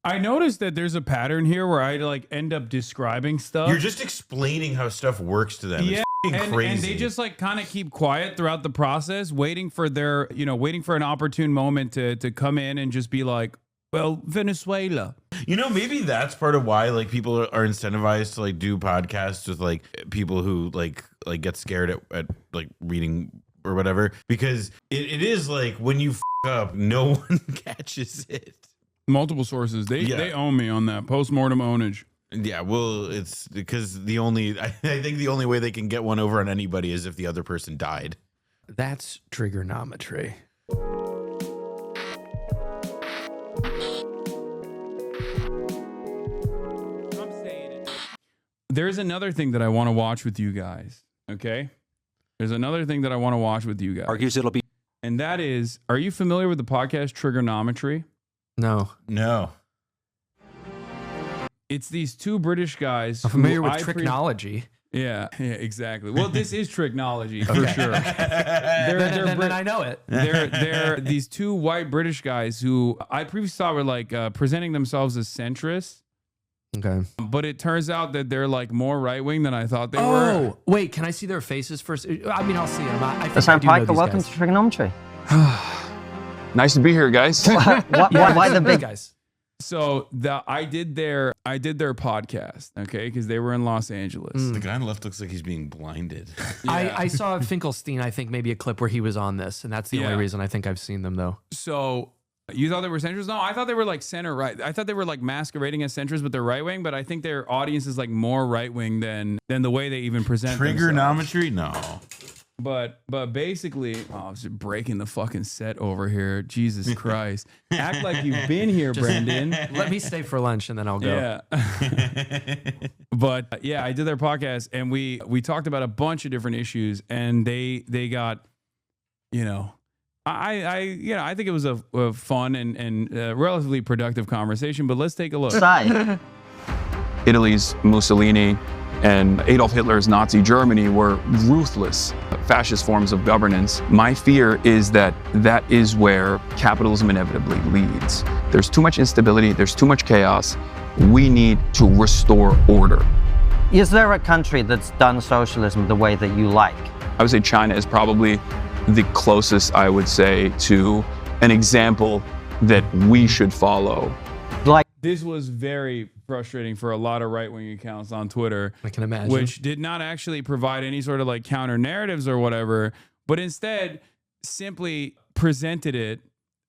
I noticed that there's a pattern here where I like end up describing stuff. You're just explaining how stuff works to them. Yeah, It's crazy. and they just like kind of keep quiet throughout the process, waiting for their, waiting for an opportune moment to come in and just be like, well, Venezuela. Maybe that's part of why like people are incentivized to like do podcasts with like people who like get scared at like reading or whatever, because it is like when you up, no one catches it. Multiple sources. They own me on that postmortem ownage. Yeah, well, it's because I think the only way they can get one over on anybody is if the other person died. That's Triggernometry. There's another thing that I want to watch with you guys. Okay? There's another thing that I want to watch with you guys. Argues it'll be. And that is, are you familiar with the podcast Triggernometry? No. It's these two British guys. I'm familiar with technology. Yeah, exactly. Well, this is technology for sure. Then I know it. They're these two white British guys who I previously thought were like presenting themselves as centrists. Okay. But it turns out that they're like more right wing than I thought they were. Oh, wait, can I see their faces first? I mean, I'll see them. Hasan Piker, welcome to Triggernometry. Nice to be here, guys. Why the big guys? So I did their podcast, okay, because they were in Los Angeles. The guy on the left looks like he's being blinded. Yeah. I saw Finkelstein, I think maybe a clip where he was on this, and that's the only reason I think I've seen them though. So you thought they were centrists? No, I thought they were like center right. I thought they were like masquerading as centrists, but they're right wing. But I think their audience is like more right wing than the way they even present Triggernometry? No. But basically, I was breaking the fucking set over here. Jesus Christ. Act like you've been here, Brendan. Let me stay for lunch and then I'll go. Yeah. But yeah, I did their podcast and we talked about a bunch of different issues and they got, I think it was a fun and relatively productive conversation, but let's take a look. Italy's Mussolini and Adolf Hitler's Nazi Germany were ruthless fascist forms of governance. My fear is that is where capitalism inevitably leads. There's too much instability, there's too much chaos. We need to restore order. Is there a country that's done socialism the way that you like? I would say China is probably the closest, I would say, to an example that we should follow. This was very frustrating for a lot of right-wing accounts on Twitter. I can imagine. Which did not actually provide any sort of like counter narratives or whatever, but instead simply presented it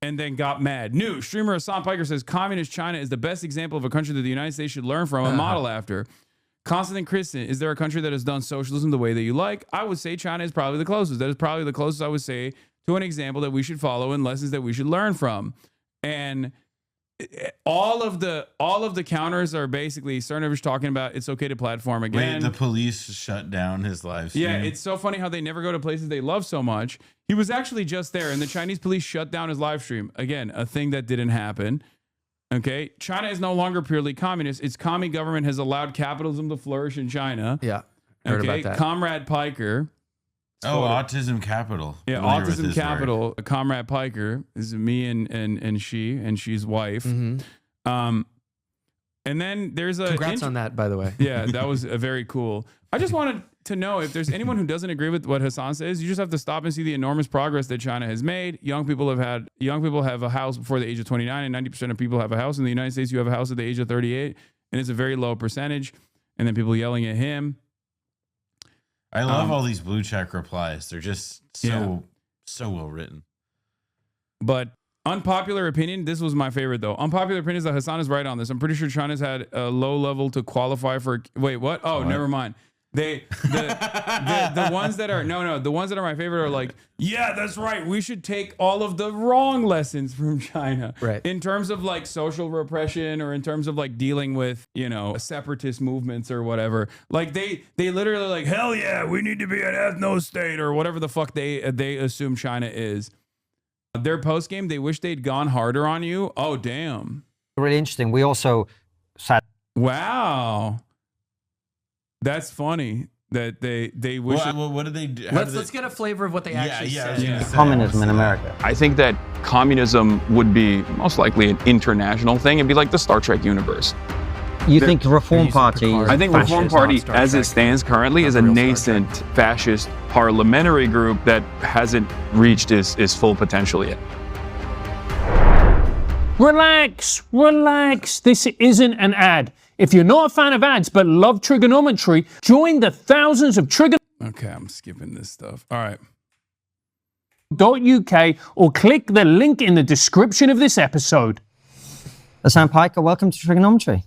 and then got mad. New streamer Hasan Piker says communist China is the best example of a country that the United States should learn from and model after. Constantine Christian, is there a country that has done socialism the way that you like? I would say China is probably the closest. That is probably the closest I would say to an example that we should follow and lessons that we should learn from. And all of the counters are basically Cernovich talking about it's okay to platform again. Wait, the police shut down his live stream. Yeah, it's so funny how they never go to places they love so much. He was actually just there, and the Chinese police shut down his live stream. Again, a thing that didn't happen. Okay, China is no longer purely communist. Its commie government has allowed capitalism to flourish in China. Yeah, heard about that. Comrade Piker. Autism Capital. Yeah, Autism Capital. Comrade Piker is me and she's wife. Mm-hmm. And then there's a congrats on that, by the way. Yeah, that was very cool. I just wanted to know if there's anyone who doesn't agree with what Hasan says. You just have to stop and see the enormous progress that China has made. Young people have a house before the age of 29, and 90% of people have a house. In the United States, you have a house at the age of 38, and it's a very low percentage. And then people yelling at him. I love all these blue check replies. They're just so well written. But unpopular opinion, this was my favorite though. Unpopular opinion is that Hasan is right on this. I'm pretty sure China's had a low level to qualify for. Wait, what? Oh, never mind. The ones that are the ones that are my favorite are like, yeah, that's right. We should take all of the wrong lessons from China, right? In terms of like social repression or in terms of like dealing with separatist movements or whatever. Like they literally like, hell yeah, we need to be an ethno state or whatever the fuck they assume China is. Their post game, they wish they'd gone harder on you. Oh damn, really interesting. We also sat. Wow. That's funny. that they wish. What did they do? Let's get a flavor of what they actually said. Communism in America. I think that communism would be most likely an international thing. It'd be like the Star Trek universe. You think Reform Party? I think Reform Party, as it stands currently, is a nascent fascist parliamentary group that hasn't reached its full potential yet. Relax, relax. This isn't an ad. If you're not a fan of ads but love trigonometry, join the thousands of Okay, I'm skipping this stuff. All right. Trigonometry.uk or click the link in the description of this episode. Hasan Piker, welcome to Trigonometry.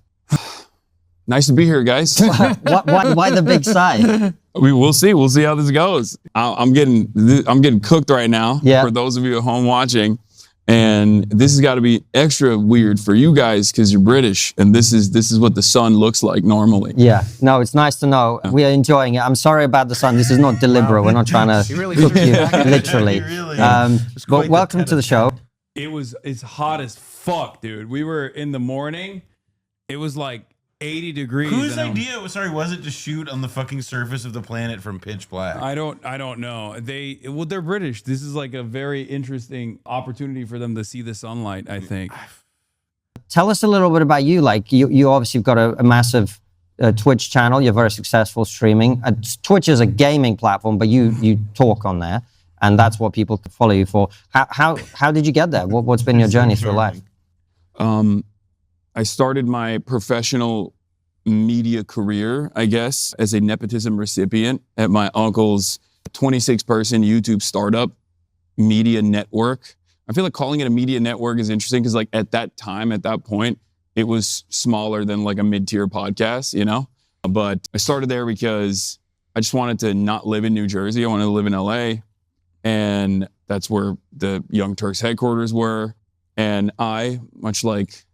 Nice to be here, guys. Why the big sigh? We'll see. We'll see how this goes. I'm getting cooked right now. Yeah. For those of you at home watching, and this has got to be extra weird for you guys because you're British, and this is what the sun looks like normally. Yeah. No, it's nice to know. We are enjoying it. I'm sorry about the sun. This is not deliberate. We're not trying to cook you, literally. But welcome to the show. It's hot as fuck, dude. We were in the morning. It was like 80 degrees. Whose idea was it to shoot on the fucking surface of the planet from pitch black? I don't know. They're British. This is like a very interesting opportunity for them to see the sunlight, I think. Tell us a little bit about you. Like you obviously have got a massive Twitch channel. You're very successful streaming. Twitch is a gaming platform, but you talk on there, and that's what people follow you for. How did you get there? What's been your journey through life? I started my professional media career, I guess, as a nepotism recipient at my uncle's 26-person YouTube startup media network. I feel like calling it a media network is interesting because like at that time, at that point, it was smaller than like a mid-tier podcast, you know? But I started there because I just wanted to not live in New Jersey. I wanted to live in LA. And that's where the Young Turks headquarters were. And I, much like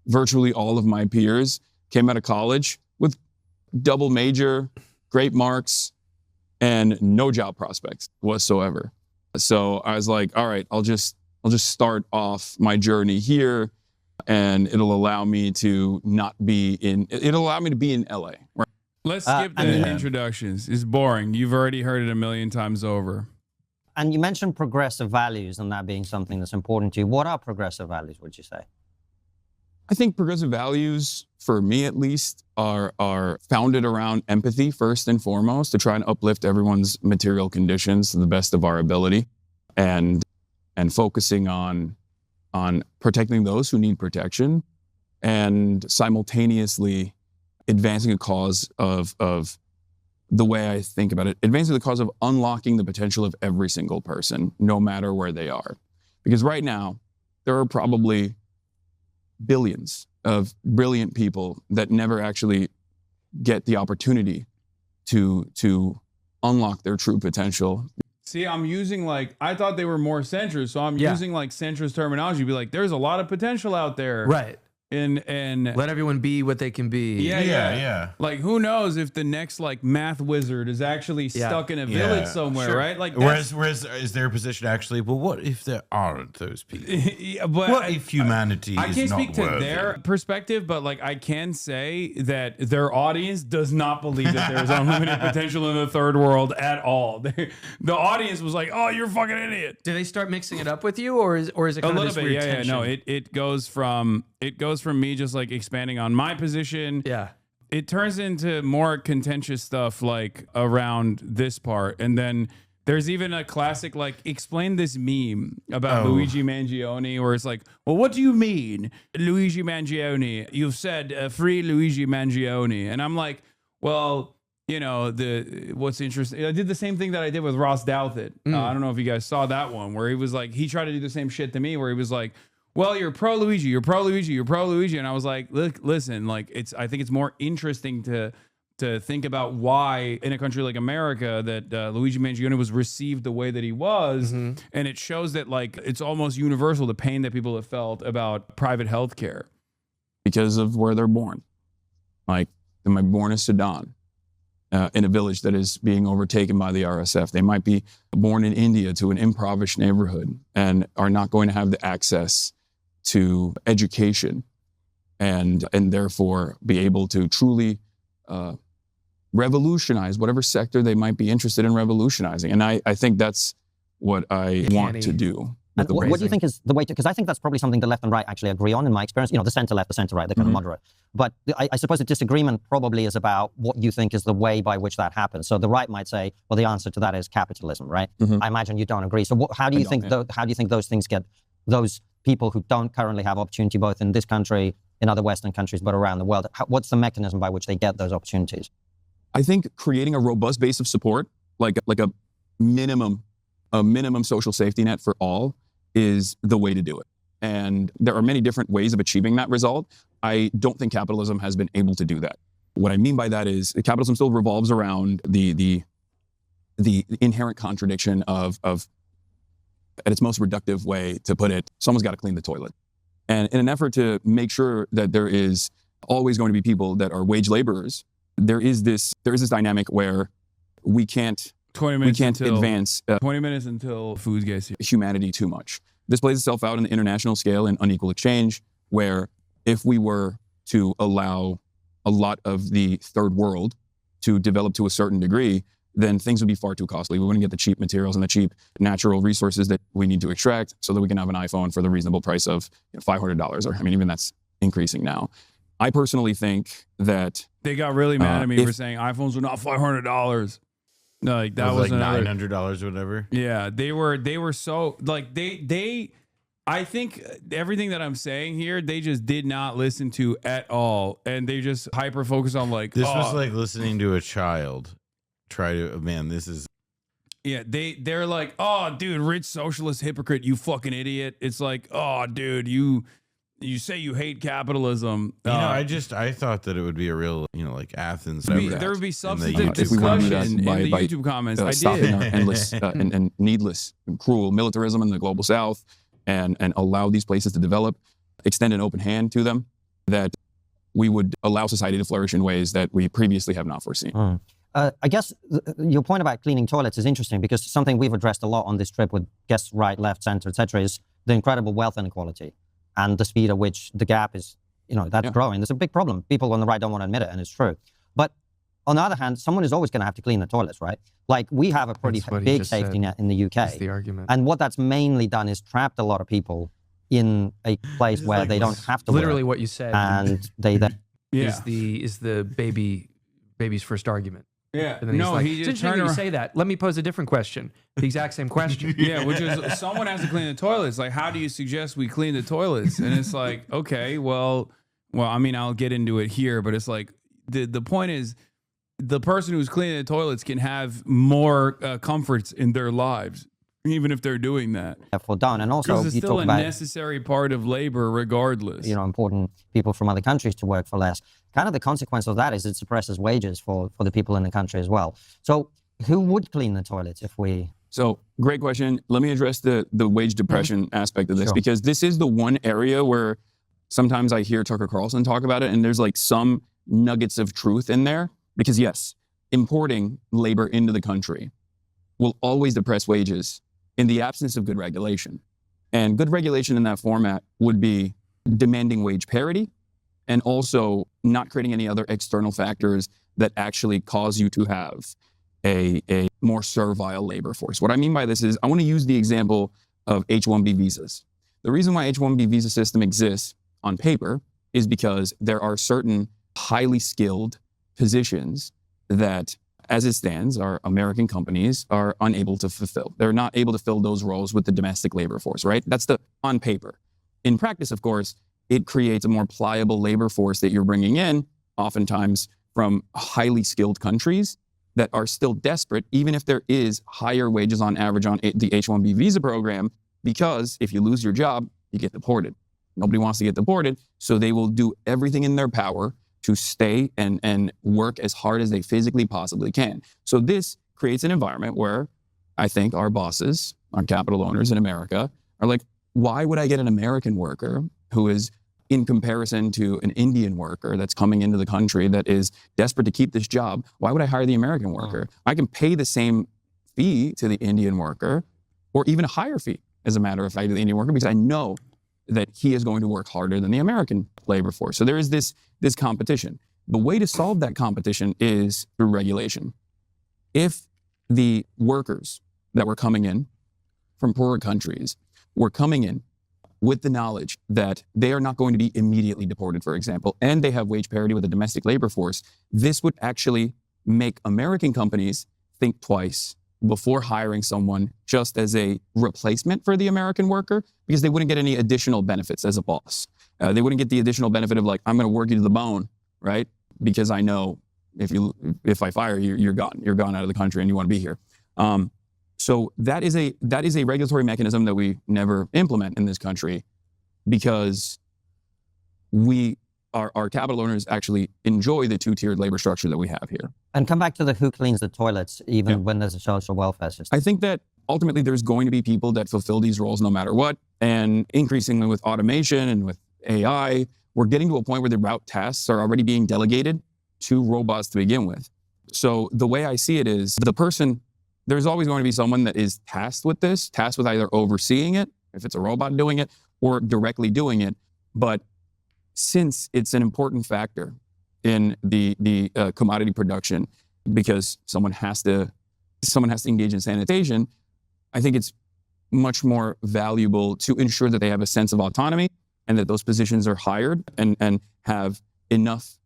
virtually all of my peers, came out of college with double major, great marks, and no job prospects whatsoever. So I was like, all right, I'll just start off my journey here, and it'll allow me to be in LA. Right? Let's skip the introductions. It's boring. You've already heard it a million times over. And you mentioned progressive values and that being something that's important to you. What are progressive values, would you say? I think progressive values, for me at least, are founded around empathy first and foremost, to try and uplift everyone's material conditions to the best of our ability, and focusing on protecting those who need protection, and simultaneously advancing a cause of the way I think about it, advancing the cause of unlocking the potential of every single person, no matter where they are. Because right now, there are probably billions of brilliant people that never actually get the opportunity to unlock their true potential. See, I'm using I thought they were more centrist, so I'm using centrist terminology. Be like, there's a lot of potential out there. Right. And let everyone be what they can be. Yeah. Like, who knows if the next math wizard is actually stuck in a village somewhere, right? Like, whereas is their position actually? Well, what if there aren't those people? But what if humanity? I can't is not speak to worthy? their perspective, but I can say that their audience does not believe that there's unlimited potential in the third world at all. The audience was like, "Oh, you're a fucking idiot." Do they start mixing it up with you, or is it kind of this weird tension? No, it goes from me just expanding on my position. Yeah. It turns into more contentious stuff around this part. And then there's even a classic explain this meme about Luigi Mangione, where it's well, what do you mean, Luigi Mangione? You've said free Luigi Mangione. And I'm like, well, what's interesting, I did the same thing that I did with Ross Douthat. I don't know if you guys saw that one, where he was he tried to do the same shit to me, where he was like, well, you're pro Luigi, you're pro Luigi, you're pro Luigi. And I was like, look, listen, I think it's more interesting to think about why in a country like America that Luigi Mangione was received the way that he was. And it shows that it's almost universal, the pain that people have felt about private health care. Because of where they're born. They might be born in Sudan, in a village that is being overtaken by the RSF. They might be born in India to an impoverished neighborhood and are not going to have the access to education and therefore be able to truly revolutionize whatever sector they might be interested in revolutionizing. And I think that's what I want to do. And what do you think is the way to, because I think that's probably something the left and right actually agree on in my experience, the center left, the center right, they're kind of moderate. But I suppose the disagreement probably is about what you think is the way by which that happens. So the right might say, well, the answer to that is capitalism, right? I imagine you don't agree. So how do you think those things get, those people who don't currently have opportunity both in this country, in other Western countries, but around the world, what's the mechanism by which they get those opportunities? I think creating a robust base of support, like a minimum social safety net for all, is the way to do it. And there are many different ways of achieving that result. I don't think capitalism has been able to do that. What I mean by that is capitalism still revolves around the inherent contradiction of, at its most reductive way to put it, someone's got to clean the toilet. And in an effort to make sure that there is always going to be people that are wage laborers, there is this dynamic where we can't 20 minutes advance 20 minutes until food gets here. Humanity too much. This plays itself out in the international scale in unequal exchange, where if we were to allow a lot of the third world to develop to a certain degree, then things would be far too costly. We wouldn't get the cheap materials and the cheap natural resources that we need to extract so that we can have an iPhone for the reasonable price of $500. Or, even that's increasing now. I personally think that they got really mad at me for saying iPhones are not $500. No, like that was like $900 or whatever. Yeah, they were so like they I think everything that I'm saying here, they just did not listen to at all, and they just hyper focus on like this was like listening to a child try to this is. Yeah, they're like, oh, dude, rich socialist hypocrite, you fucking idiot. It's like, oh, dude, you say you hate capitalism. I thought that it would be a real, like Athens. There would be substantive discussion in the YouTube comments. Stopping our endless and needless and cruel militarism in the global South, and allow these places to develop, extend an open hand to them, that we would allow society to flourish in ways that we previously have not foreseen. I guess your point about cleaning toilets is interesting, because something we've addressed a lot on this trip with guests right, left, center, etc., is the incredible wealth inequality and the speed at which the gap is, that's growing. There's a big problem. People on the right don't want to admit it, and it's true. But on the other hand, someone is always going to have to clean the toilets, right? Like, we have a pretty big safety net in the UK. That's the argument. And what that's mainly done is trapped a lot of people in a place where they don't have to literally work. What you said. And they then is the baby's first argument. Yeah. And then No, like, he just it's interesting that you say that. Let me pose a different question. The exact same question. Yeah, which is someone has to clean the toilets. Like, how do you suggest we clean the toilets? And it's like, okay, well, I'll get into it here, but it's like the point is, the person who's cleaning the toilets can have more comforts in their lives, even if they're doing that. therefore done. And also, Because it's you still talk a about necessary part of labor, regardless. important people from other countries to work for less. Kind of the consequence of that is it suppresses wages for the people in the country as well. So who would clean the toilets if we... So, great question. Let me address the wage depression aspect of this, because this is the one area where sometimes I hear Tucker Carlson talk about it, and there's like some nuggets of truth in there. Because yes, importing labor into the country will always depress wages in the absence of good regulation. And good regulation in that format would be demanding wage parity, and also not creating any other external factors that actually cause you to have a more servile labor force. What I mean by this is, I want to use the example of H-1B visas. The reason why H-1B visa system exists on paper is because there are certain highly skilled positions that, as it stands, our American companies are unable to fulfill. They're not able to fill those roles with the domestic labor force, right? That's the on paper. In practice, of course, it creates a more pliable labor force that you're bringing in, oftentimes from highly skilled countries that are still desperate, even if there is higher wages on average on the H-1B visa program, because if you lose your job, you get deported. Nobody wants to get deported, so they will do everything in their power to stay and work as hard as they physically possibly can. So this creates an environment where I think our bosses, our capital owners in America, are like, why would I get an American worker who is, in comparison to an Indian worker that's coming into the country that is desperate to keep this job, why would I hire the American worker? I can pay the same fee to the Indian worker, or even a higher fee, as a matter of fact, to the Indian worker, because I know that he is going to work harder than the American labor force. So there is this competition. The way to solve that competition is through regulation. If the workers that were coming in from poorer countries were coming in with the knowledge that they are not going to be immediately deported, for example, and they have wage parity with the domestic labor force, this would actually make American companies think twice before hiring someone just as a replacement for the American worker, because they wouldn't get any additional benefits as a boss. They wouldn't get the additional benefit of like, I'm going to work you to the bone, right? Because I know if I fire you, you're gone out of the country and you want to be here. So that is a regulatory mechanism that we never implement in this country, because our capital owners actually enjoy the two-tiered labor structure that we have here. And come back to the who cleans the toilets, even when there's a social welfare system. I think that ultimately there's going to be people that fulfill these roles no matter what. And increasingly with automation and with AI, we're getting to a point where the route tasks are already being delegated to robots to begin with. So the way I see it is there's always going to be someone that is tasked with either overseeing it, if it's a robot doing it, or directly doing it. But since it's an important factor in the commodity production, because someone has to engage in sanitation, I think it's much more valuable to ensure that they have a sense of autonomy and that those positions are hired and have enough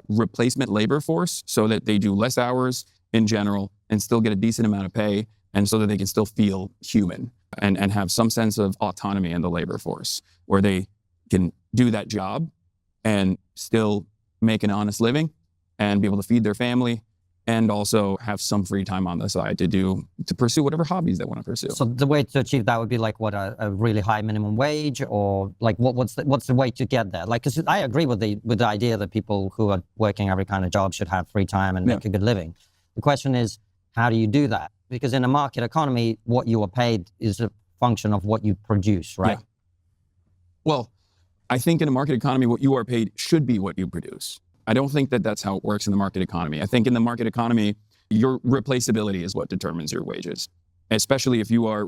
replacement labor force so that they do less hours in general and still get a decent amount of pay, and so that they can still feel human and have some sense of autonomy in the labor force, where they can do that job and still make an honest living and be able to feed their family and also have some free time on the side to pursue whatever hobbies they want to pursue. So the way to achieve that would be like what, a really high minimum wage, or like what's the way to get there? Like, because I agree with the idea that people who are working every kind of job should have free time and make a good living. The question is, how do you do that? Because in a market economy, what you are paid is a function of what you produce, right? Yeah. Well, I think in a market economy, what you are paid should be what you produce. I don't think that that's how it works in the market economy. I think in the market economy, your replaceability is what determines your wages, especially if you are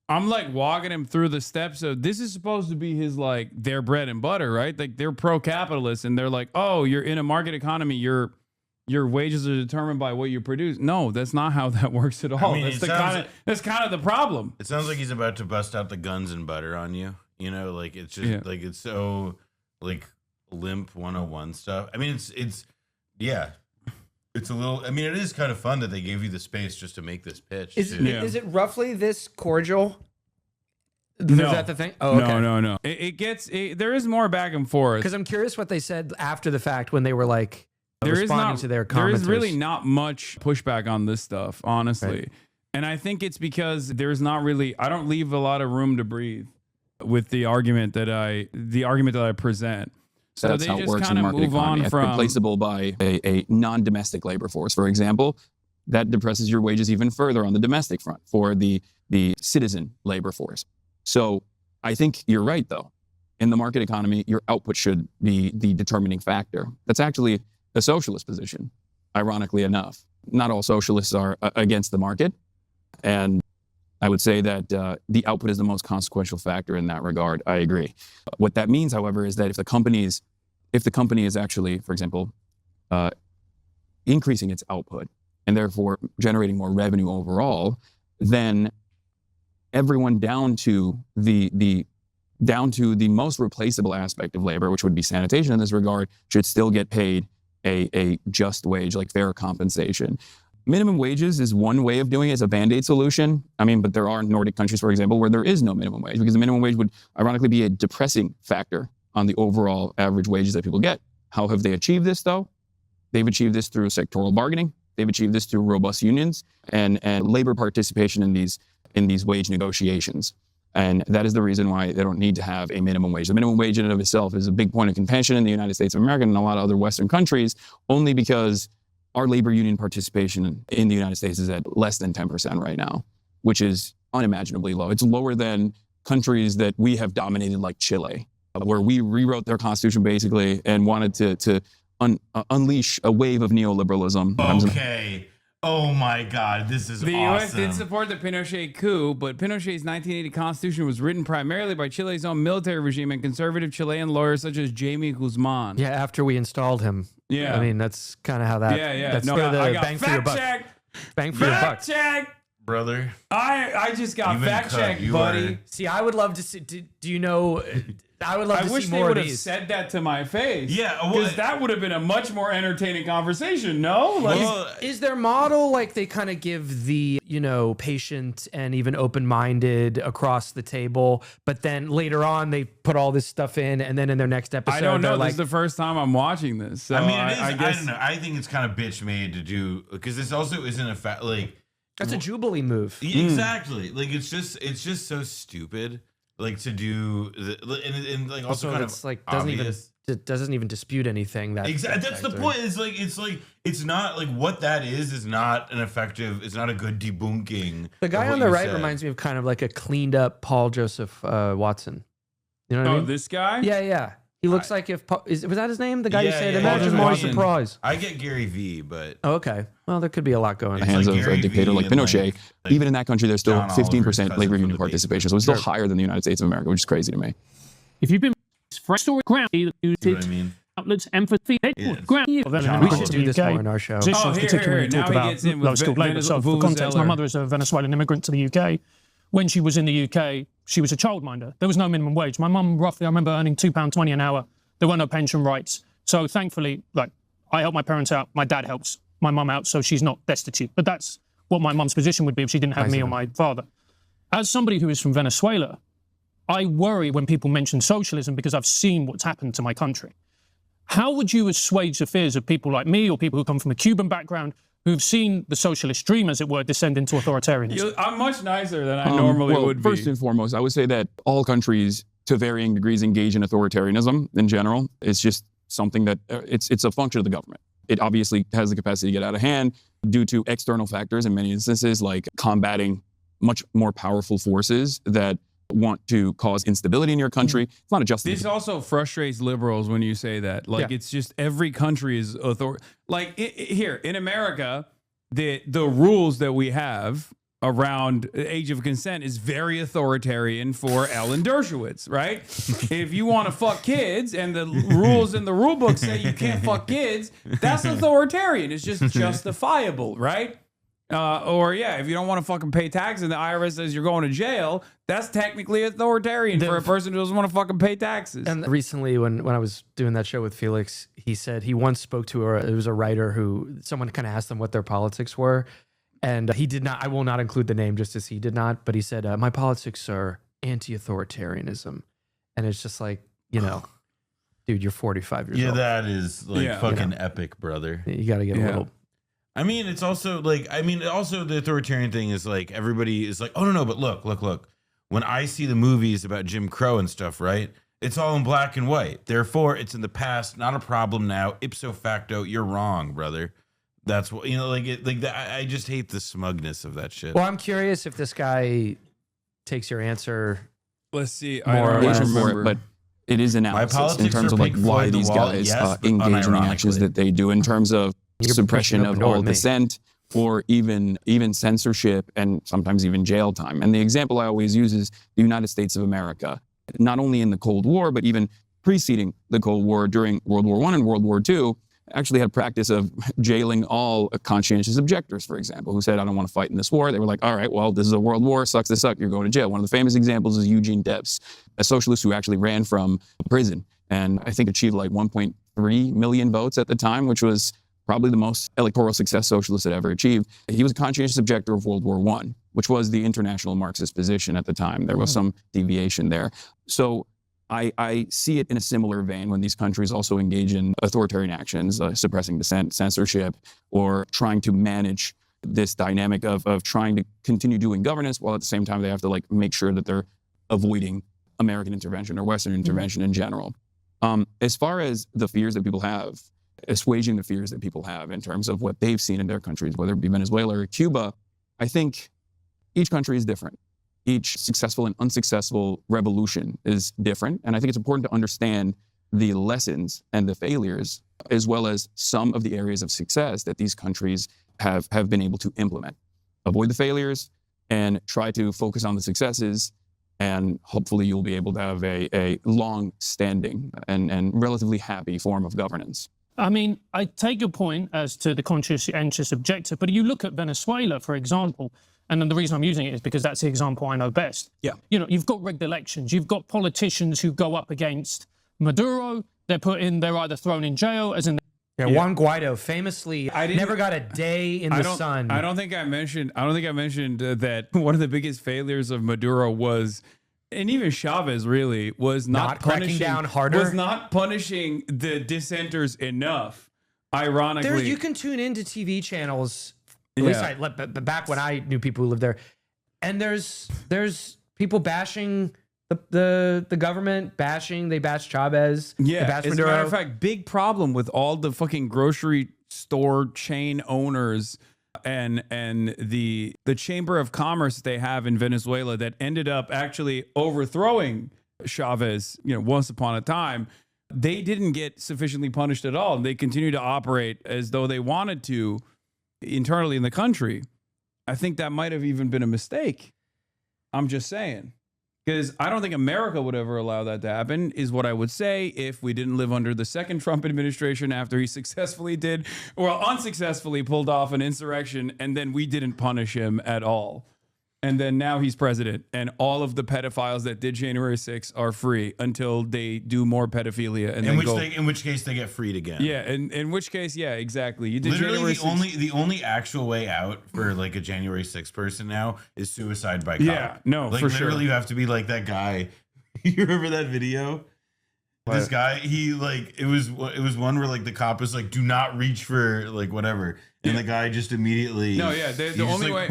I'm like walking him through the steps of, this is supposed to be his, like, their bread and butter, right? Like, they're pro-capitalist and they're like, oh, you're in a market economy, your wages are determined by what you produce. No, that's not how that works at all. I mean, that's kind of the problem. It sounds like he's about to bust out the guns and butter on you. You know, like it's just like it's so like limp 101 stuff. I mean, it's a little. I mean, it is kind of fun that they gave you the space just to make this pitch. Is it roughly this cordial? No. Is that the thing? Oh, okay. No. There is more back and forth. Because I'm curious what they said after the fact when they were like responding to their commenters. There is really not much pushback on this stuff, honestly. Right. And I think it's because there's not really, I don't leave a lot of room to breathe with the argument that I present. So that's they how it just works in kind the of market move economy. on from Replaceable by a non-domestic labor force, for example, that depresses your wages even further on the domestic front for the citizen labor force. So I think you're right, though. In the market economy, your output should be the determining factor. That's actually a socialist position, ironically enough. Not all socialists are against the market. And I would say that the output is the most consequential factor in that regard. I agree. What that means, however, is that if the company is actually, for example, increasing its output and therefore generating more revenue overall, then everyone down to the most replaceable aspect of labor, which would be sanitation in this regard, should still get paid a just wage, like fair compensation. Minimum wages is one way of doing it. It's a Band-Aid solution. I mean, but there are Nordic countries, for example, where there is no minimum wage, because the minimum wage would ironically be a depressing factor on the overall average wages that people get. How have they achieved this, though? They've achieved this through sectoral bargaining. They've achieved this through robust unions and labor participation in these wage negotiations. And that is the reason why they don't need to have a minimum wage. The minimum wage in and of itself is a big point of contention in the United States of America and a lot of other Western countries, only because our labor union participation in the United States is at less than 10% right now, which is unimaginably low. It's lower than countries that we have dominated, like Chile, where we rewrote their constitution basically and wanted to unleash a wave of neoliberalism. Okay. Oh my God, this is The awesome. U.S. did support the Pinochet coup, but Pinochet's 1980 constitution was written primarily by Chile's own military regime and conservative Chilean lawyers such as Jamie Guzman. Yeah, after we installed him. Yeah. I mean, that's kind of how that. That's No, where the I got bang for your fact buck. check. Bang for your buck. Fact check. Brother. I just got You've been fact cut. checked, You buddy. are- See, I would love to see. Do you know? I would love I to wish see they more would of have these. said that to my face. Yeah, well, because that would have been a much more entertaining conversation. No, like, Well, Is their model like they kind of give the, patient and even open-minded across the table, but then later on they put all this stuff in, and then in their next episode I don't know. they're This like, is the first time I'm watching this. So I mean, it is. I I guess don't know. I think it's kind of bitch made to do because this also isn't a fact. Like, that's a Jubilee move. exactly. Like, it's just so stupid. Like to do, and like also kind it's of like obvious. doesn't even dispute anything. Exactly. That's the point. It's not like what that is not an effective. It's not a good debunking. The guy of what on the you right said. reminds me of kind of like a cleaned up Paul Joseph Watson. You know what I Oh, mean? this guy? Yeah. He looks like if was that his name? The guy who Yeah, said, yeah, "Imagine Paul more Watson. surprise." I get Gary V, but Oh, okay. Well, there could be a lot going the on. It's hands like of Gary a dictator Vee like and, Pinochet. like Even in that country, there's still John Oliver's 15% cousin labor from union the participation. So it's still higher than the United States of America, which is crazy to me. If you've been fresh story ground, you know what I mean. outlets empathy Yes. ground. We should do this more in our show. Positions, Oh, here, particularly here. talk Now he about gets in with low skilled labour. So, for context, my Vuvuzeller. mother is a Venezuelan immigrant to the UK. When she was in the UK, she was a childminder. There was no minimum wage. My mum, roughly, I remember earning £2.20 an hour. There were no pension rights. So, thankfully, I help my parents out. My dad helps my mum out, so she's not destitute. But that's what my mum's position would be if she didn't have me or my father. As somebody who is from Venezuela, I worry when people mention socialism because I've seen what's happened to my country. How would you assuage the fears of people like me or people who come from a Cuban background who've seen the socialist dream, as it were, descend into authoritarianism? I'm much nicer than I normally would be. First and foremost, I would say that all countries, to varying degrees, engage in authoritarianism in general. It's just something that it's a function of the government. It obviously has the capacity to get out of hand due to external factors in many instances, like combating much more powerful forces that want to cause instability in your country. It's not a justice. This also frustrates liberals when you say that. Like, it's just every country is Like, here in America, the rules that we have around age of consent is very authoritarian for Alan Dershowitz, right? If you want to fuck kids and the rules in the rule book say you can't fuck kids, that's authoritarian. It's just justifiable, right? If you don't want to fucking pay taxes and the IRS says you're going to jail, that's technically authoritarian for a person who doesn't want to fucking pay taxes. And recently, when I was doing that show with Felix, he said he once spoke to it was a writer who someone kind of asked them what their politics were. And he did not, I will not include the name just as he did not, but he said, my politics are anti-authoritarianism. And it's just like, dude, you're 45 years old. That is fucking epic, brother. You got to get a little. I mean, it's also also the authoritarian thing is like everybody is like, oh no, but look. When I see the movies about Jim Crow and stuff, right? It's all in black and white. Therefore, it's in the past, not a problem now. Ipso facto, you're wrong, brother. That's what I just hate the smugness of that shit. Well, I'm curious if this guy takes your answer. Let's see. More or less. for it, but it is analysis in politics terms are of like Pink why Floyd, The these Wall, guys yes, but engage in the actions unironically. that they do in terms of You're suppression pushing of open door all with me. dissent or even censorship and sometimes even jail time. And the example I always use is the United States of America, not only in the Cold War, but even preceding the Cold War during World War I and World War II, actually had practice of jailing all conscientious objectors, for example, who said, I don't want to fight in this war. They were like, all right, well, this is a world war, sucks to suck, you're going to jail. One of the famous examples is Eugene Debs, a socialist who actually ran from prison and I think achieved like 1.3 million votes at the time, which was probably the most electoral success socialists had ever achieved. He was a conscientious objector of World War I, which was the international Marxist position at the time. There was some deviation there. So I see it in a similar vein when these countries also engage in authoritarian actions, suppressing dissent, censorship, or trying to manage this dynamic of trying to continue doing governance while at the same time they have to like make sure that they're avoiding American intervention or Western intervention in general. As far as the fears that people have, assuaging the fears that people have in terms of what they've seen in their countries, whether it be Venezuela or Cuba, I think each country is different. Each successful and unsuccessful revolution is different. And I think it's important to understand the lessons and the failures, as well as some of the areas of success that these countries have been able to implement. Avoid the failures and try to focus on the successes, and hopefully you'll be able to have a long-standing and relatively happy form of governance. I mean, I take your point as to the conscientious objector, but you look at Venezuela, for example, and then the reason I'm using it is because that's the example I know best. Yeah. You know, you've got rigged elections. You've got politicians who go up against Maduro. They're either thrown in jail, as in... Yeah, Juan Guaido famously never got a day in the sun. I don't think I mentioned that one of the biggest failures of Maduro was, and even Chavez really, was not cracking down harder. Was not punishing the dissenters enough. Ironically, You can tune into TV channels. At least back when I knew people who lived there, and there's people bashing the government, they bash Chavez. Yeah, they bash as a Maduro. matter of fact, big problem with all the fucking grocery store chain owners and the Chamber of Commerce they have in Venezuela that ended up actually overthrowing Chavez, once upon a time. They didn't get sufficiently punished at all. They continue to operate as though they wanted to internally in the country. I think that might have even been a mistake. I'm just saying. Because I don't think America would ever allow that to happen, is what I would say if we didn't live under the second Trump administration after he unsuccessfully pulled off an insurrection, and then we didn't punish him at all. And then now he's president, and all of the pedophiles that did January 6th are free until they do more pedophilia. And in which case they get freed again. Yeah, in which case, yeah, exactly. You did Literally January 6th. the only actual way out for like a January 6th person now is suicide by cop. Yeah, no, like for literally sure. you have to be like that guy. You remember that video? This guy, it was one where like the cop was like, do not reach for like whatever, and the guy just immediately. No, yeah, the only way.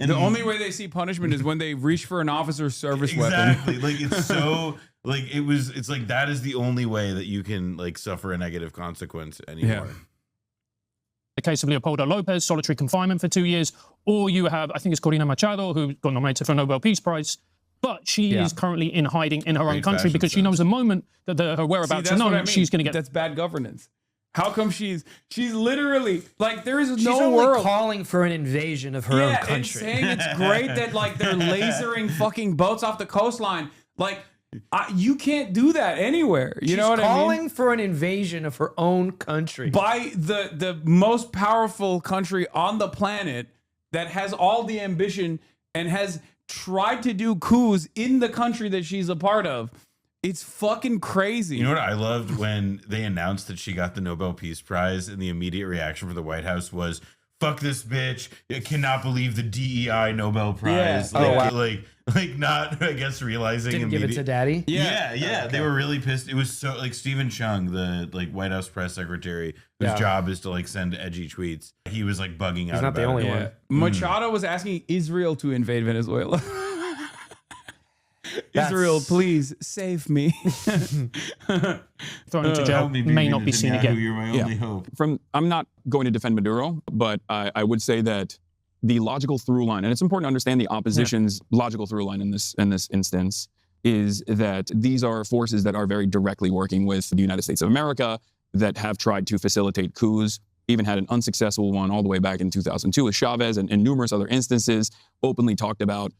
And the only way they see punishment is when they reach for an officer's service weapon. Exactly. Like it's so like it's like that is the only way that you can like suffer a negative consequence anymore. Yeah. The case of Leopoldo Lopez, solitary confinement for 2 years, or you have, I think it's Corina Machado, who got nominated for a Nobel Peace Prize, but she is currently in hiding in her own country because she knows the moment that her whereabouts are known, she's going to get... That's bad governance. How come she's literally like there is She's no only world calling for an invasion of her own country. And saying it's great that like they're lasering fucking boats off the coastline. Like you can't do that anywhere. You know what I mean? She's calling for an invasion of her own country by the most powerful country on the planet that has all the ambition and has tried to do coups in the country that she's a part of. It's fucking crazy. You know what I loved when they announced that she got the Nobel Peace Prize, and the immediate reaction from the White House was, "Fuck this bitch! I cannot believe the DEI Nobel Prize." Yeah. Like not, I guess, realizing didn't give it to daddy. Yeah. Okay. They were really pissed. It was so like Stephen Chung, the like White House press secretary, whose job is to like send edgy tweets. He was like bugging out. He's not the only one. Machado was asking Israel to invade Venezuela. Israel, please save me. Thrown into jail, may not be seen again. You're my only hope. I'm not going to defend Maduro, but I would say that the logical through line, and it's important to understand the opposition's logical through line in this instance, is that these are forces that are very directly working with the United States of America, that have tried to facilitate coups, even had an unsuccessful one all the way back in 2002 with Chavez, and numerous other instances, openly talked about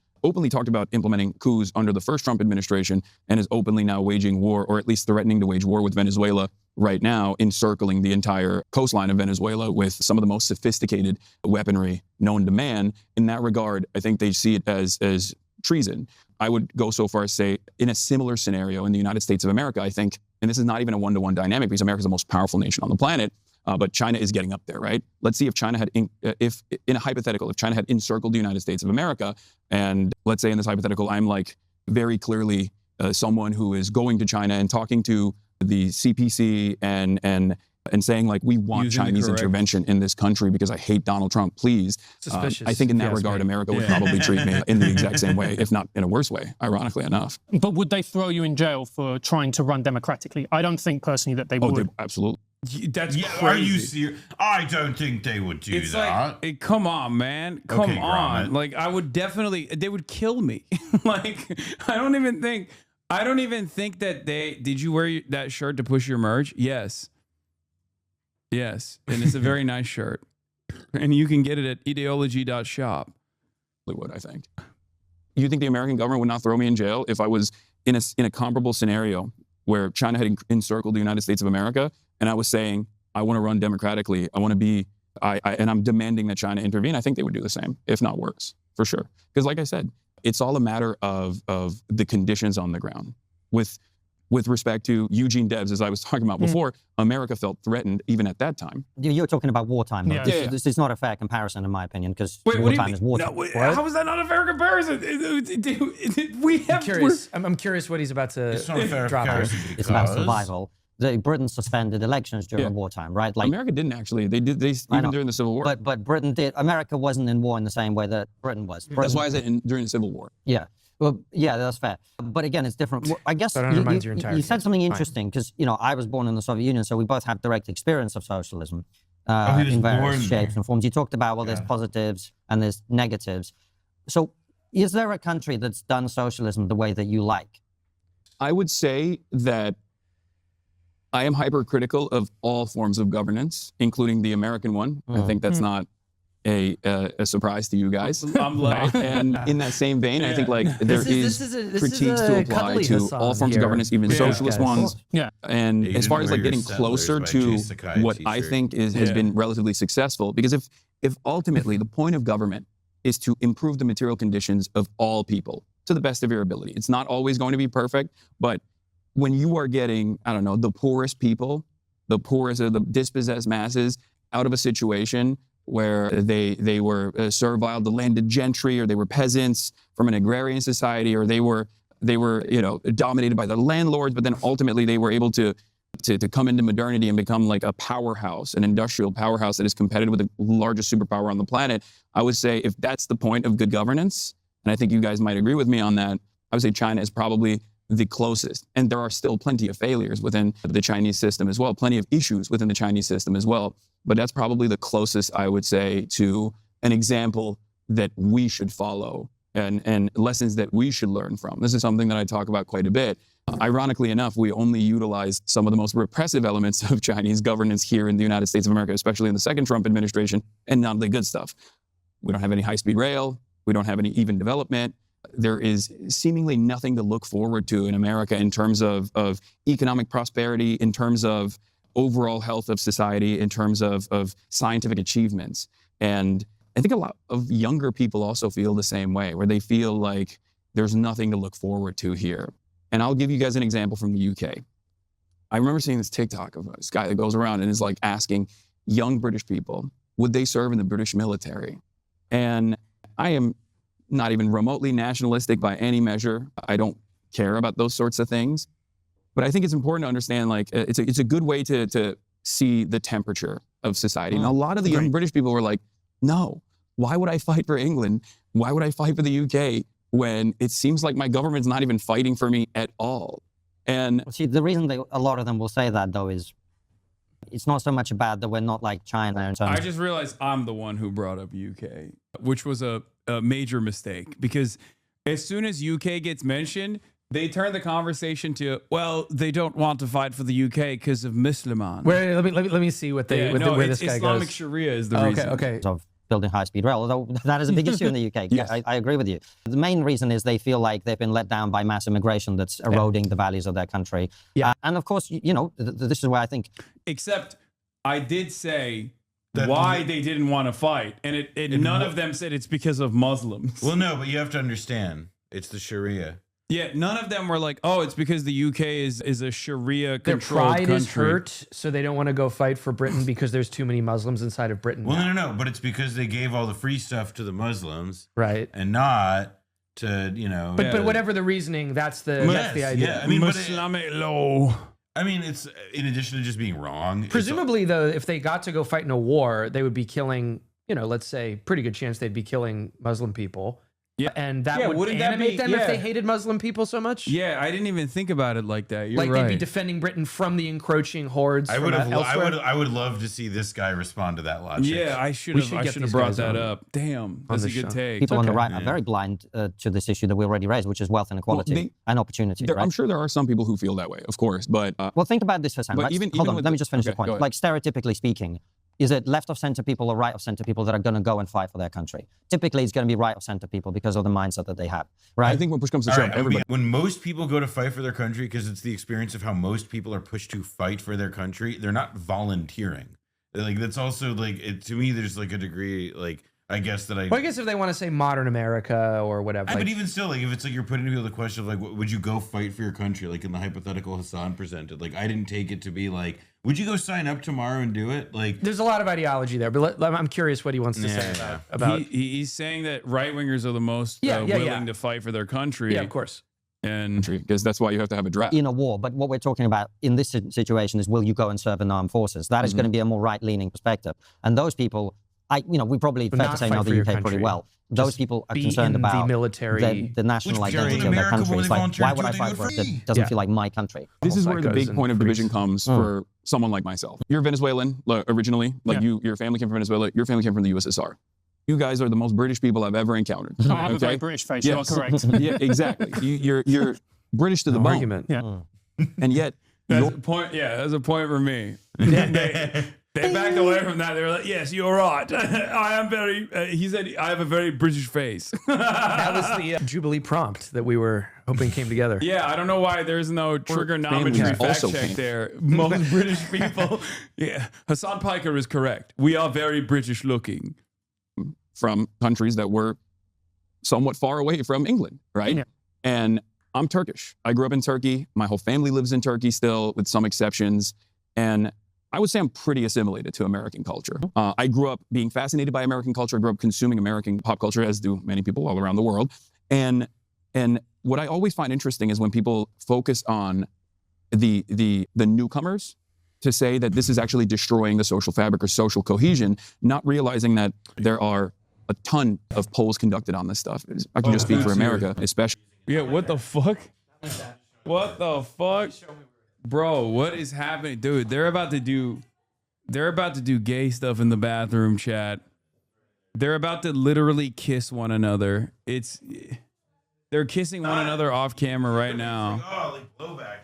implementing coups under the first Trump administration, and is openly now waging war, or at least threatening to wage war with Venezuela right now, encircling the entire coastline of Venezuela with some of the most sophisticated weaponry known to man. In that regard, I think they see it as treason. I would go so far as say, in a similar scenario in the United States of America, I think, and this is not even a one-to-one dynamic because America is the most powerful nation on the planet, but China is getting up there, right? Let's see if China had, if in a hypothetical, if China had encircled the United States of America, and let's say in this hypothetical, I'm like very clearly someone who is going to China and talking to the CPC and saying like, we want Using Chinese correct- intervention in this country because I hate Donald Trump, please. Suspicious, I think in if that you ask regard, me. America would probably treat me in the exact same way, if not in a worse way, ironically enough. But would they throw you in jail for trying to run democratically? I don't think personally that they would. Absolutely. That's Yeah, crazy. are you serious? I don't think they would do It's that. like, come on, man. Come Okay, on. Gromit. Like, I would definitely, they would kill me. Like, I don't even think that did you wear that shirt to push your merch? Yes. And it's a very nice shirt. And you can get it at ideology.shop. What I think. You think the American government would not throw me in jail if I was in a comparable scenario where China had encircled the United States of America, and I was saying, I want to run democratically. I want to be, and I'm demanding that China intervene. I think they would do the same, if not worse, for sure. Because like I said, it's all a matter of the conditions on the ground. With respect to Eugene Debs, as I was talking about before, America felt threatened even at that time. You're talking about wartime, though. Yeah. This is not a fair comparison, in my opinion, because Wait, what do you wartime mean? is wartime. No, how is that not a fair comparison? I'm curious. I'm curious what he's about to It's not a fair drop here. comparison It's about because survival. Britain suspended elections during wartime, right? Like, America didn't actually. They did. They I even know. during the Civil War. but Britain did. America wasn't in war in the same way that Britain was. That's Britain- why I said during the Civil War. Yeah. Well, yeah, that's fair. But again, it's different. Well, I guess That undermines your entire you said case. something Fine. interesting because, I was born in the Soviet Union, so we both have direct experience of socialism he was in born various shapes and forms. You talked about, well, there's positives and there's negatives. So is there a country that's done socialism the way that you like? I would say that I am hypercritical of all forms of governance, including the American one. I think that's not a surprise to you guys. I'm like, And in that same vein, I think like there This is is critiques to a apply cuddly to Hasan all forms here. of governance, even Yeah. socialist Guys. ones. Yeah. And Yeah, you as far didn't as wear like your getting Settlers closer by to Jay Sakai what I t-shirt. think has been relatively successful, because if ultimately the point of government is to improve the material conditions of all people to the best of your ability, it's not always going to be perfect, but when you are getting, I don't know, the poorest people, the poorest of the dispossessed masses out of a situation where they were servile, the landed gentry, or they were peasants from an agrarian society, or they were dominated by the landlords, but then ultimately they were able to come into modernity and become like a powerhouse, an industrial powerhouse that is competitive with the largest superpower on the planet. I would say if that's the point of good governance, and I think you guys might agree with me on that, I would say China is probably the closest. And there are still plenty of failures within the Chinese system as well, plenty of issues within the Chinese system as well. But that's probably the closest, I would say, to an example that we should follow and lessons that we should learn from. This is something that I talk about quite a bit. Ironically enough, we only utilize some of the most repressive elements of Chinese governance here in the United States of America, especially in the second Trump administration, and none of the good stuff. We don't have any high-speed rail. We don't have any even development. There is seemingly nothing to look forward to in America in terms of economic prosperity, in terms of overall health of society, in terms of scientific achievements. And I think a lot of younger people also feel the same way, where they feel like there's nothing to look forward to here. And I'll give you guys an example from the UK. I remember seeing this TikTok of this guy that goes around and is like asking young British people, would they serve in the British military? And I am not even remotely nationalistic by any measure. I don't care about those sorts of things. But I think it's important to understand, like, it's a good way to see the temperature of society. And a lot of the young British people were like, no, why would I fight for England? Why would I fight for the UK when it seems like my government's not even fighting for me at all? And See, the reason a lot of them will say that, though, is it's not so much about that we're not like China. In terms I just realized I'm the one who brought up UK, which was a major mistake, because as soon as UK gets mentioned, they turn the conversation to, well, they don't want to fight for the UK because of Musliman. Where let me see what they where this guy Islamic goes. Sharia is the reason. Okay. of building high-speed rail, although that is a big issue in the UK. Yes. I agree with you. The main reason is they feel like they've been let down by mass immigration that's eroding the values of their country. Yeah. And of course, this is where I think Except I did say That- why they didn't want to fight, and none of them said it's because of Muslims. Well, no, but you have to understand, it's the Sharia. Yeah, none of them were like, oh, it's because the UK is a Sharia Their controlled pride country. is hurt, so they don't want to go fight for Britain because there's too many Muslims inside of Britain. Well, now. no, but it's because they gave all the free stuff to the Muslims Right. and not to, But whatever the reasoning, that's the idea. Yeah, I mean, but Islamic law. I mean, it's in addition to just being wrong. it's- Presumably, though, if they got to go fight in a war, they would be killing, let's say, pretty good chance they'd be killing Muslim people. Yeah. And that Yeah, would wouldn't that animate be- them if yeah. they hated Muslim people so much. Yeah, I didn't even think about it like that. You're Like right. they'd be defending Britain from the encroaching hordes. I from would have. elsewhere. I would love to see this guy respond to that logic. Yeah, I should We have. should I get should have these brought guys that on- up. Damn, that's the a good show. take. people on the okay. right are very blind to this issue that we already raised, which is wealth inequality and opportunity. Right? I'm sure there are some people who feel that way, of course, but Well, think about this, Hassan. But right? even Hold on, with let me the- just finish okay, the point. go ahead. Like, stereotypically speaking, is it left of center people or right of center people that are going to go and fight for their country? Typically, it's going to be right of center people because of the mindset that they have, right? I think when push comes to All shove, right, everybody. when most people go to fight for their country, because it's the experience of how most people are pushed to fight for their country, they're not volunteering. Like that's also like to me. There's like a degree, like I guess that Well, I guess if they want to say modern America or whatever. but even still, like if it's like you're putting to people the question of like, would you go fight for your country? Like in the hypothetical Hasan presented, like I didn't take it to be like, would you go sign up tomorrow and do it? Like there's a lot of ideology there, but I'm curious what he wants to say about. He's saying that right wingers are the most Yeah. willing to fight for their country. Yeah, of course. And Because that's why you have to have a draft. In a war, but what we're talking about in this situation is, will you go and serve in armed forces? That is going to be a more right-leaning perspective. And those people, we probably fair to say know the UK pretty well. Those people are concerned about the military, the national identity of their country. It's like, why would I fight for it that doesn't feel like my country? This is where the psychos big and point of freaks. division comes for someone like myself. You're Venezuelan originally, like your family came from Venezuela. Your family came from the USSR. You guys are the most British people I've ever encountered. I have a very British face. Yes. You are correct. Yeah, exactly. You're British to the bone. argument. Yeah. And yet, that's a point. Yeah, that's a point for me. They backed away from that. They were like, "Yes, you're right. I am very." He said, "I have a very British face." That was the Jubilee prompt that we were hoping came together. Yeah, I don't know why there's no trigonometry families fact also check came. there. Most British people. Yeah, Hasan Piker is correct. We are very British looking. from countries that were somewhat far away from England, right? Yeah. And I'm Turkish. I grew up in Turkey. My whole family lives in Turkey still, with some exceptions. And I would say I'm pretty assimilated to American culture. I grew up being fascinated by American culture. I grew up consuming American pop culture, as do many people all around the world. And what I always find interesting is when people focus on the newcomers to say that this is actually destroying the social fabric or social cohesion, not realizing that there are a ton of polls conducted on this stuff. I can just speak for America, especially. Yeah, what the fuck? What the fuck? Bro, what is happening? Dude, they're about to do gay stuff in the bathroom chat. They're about to literally kiss one another. They're kissing one another off camera right now. Oh, like blowback.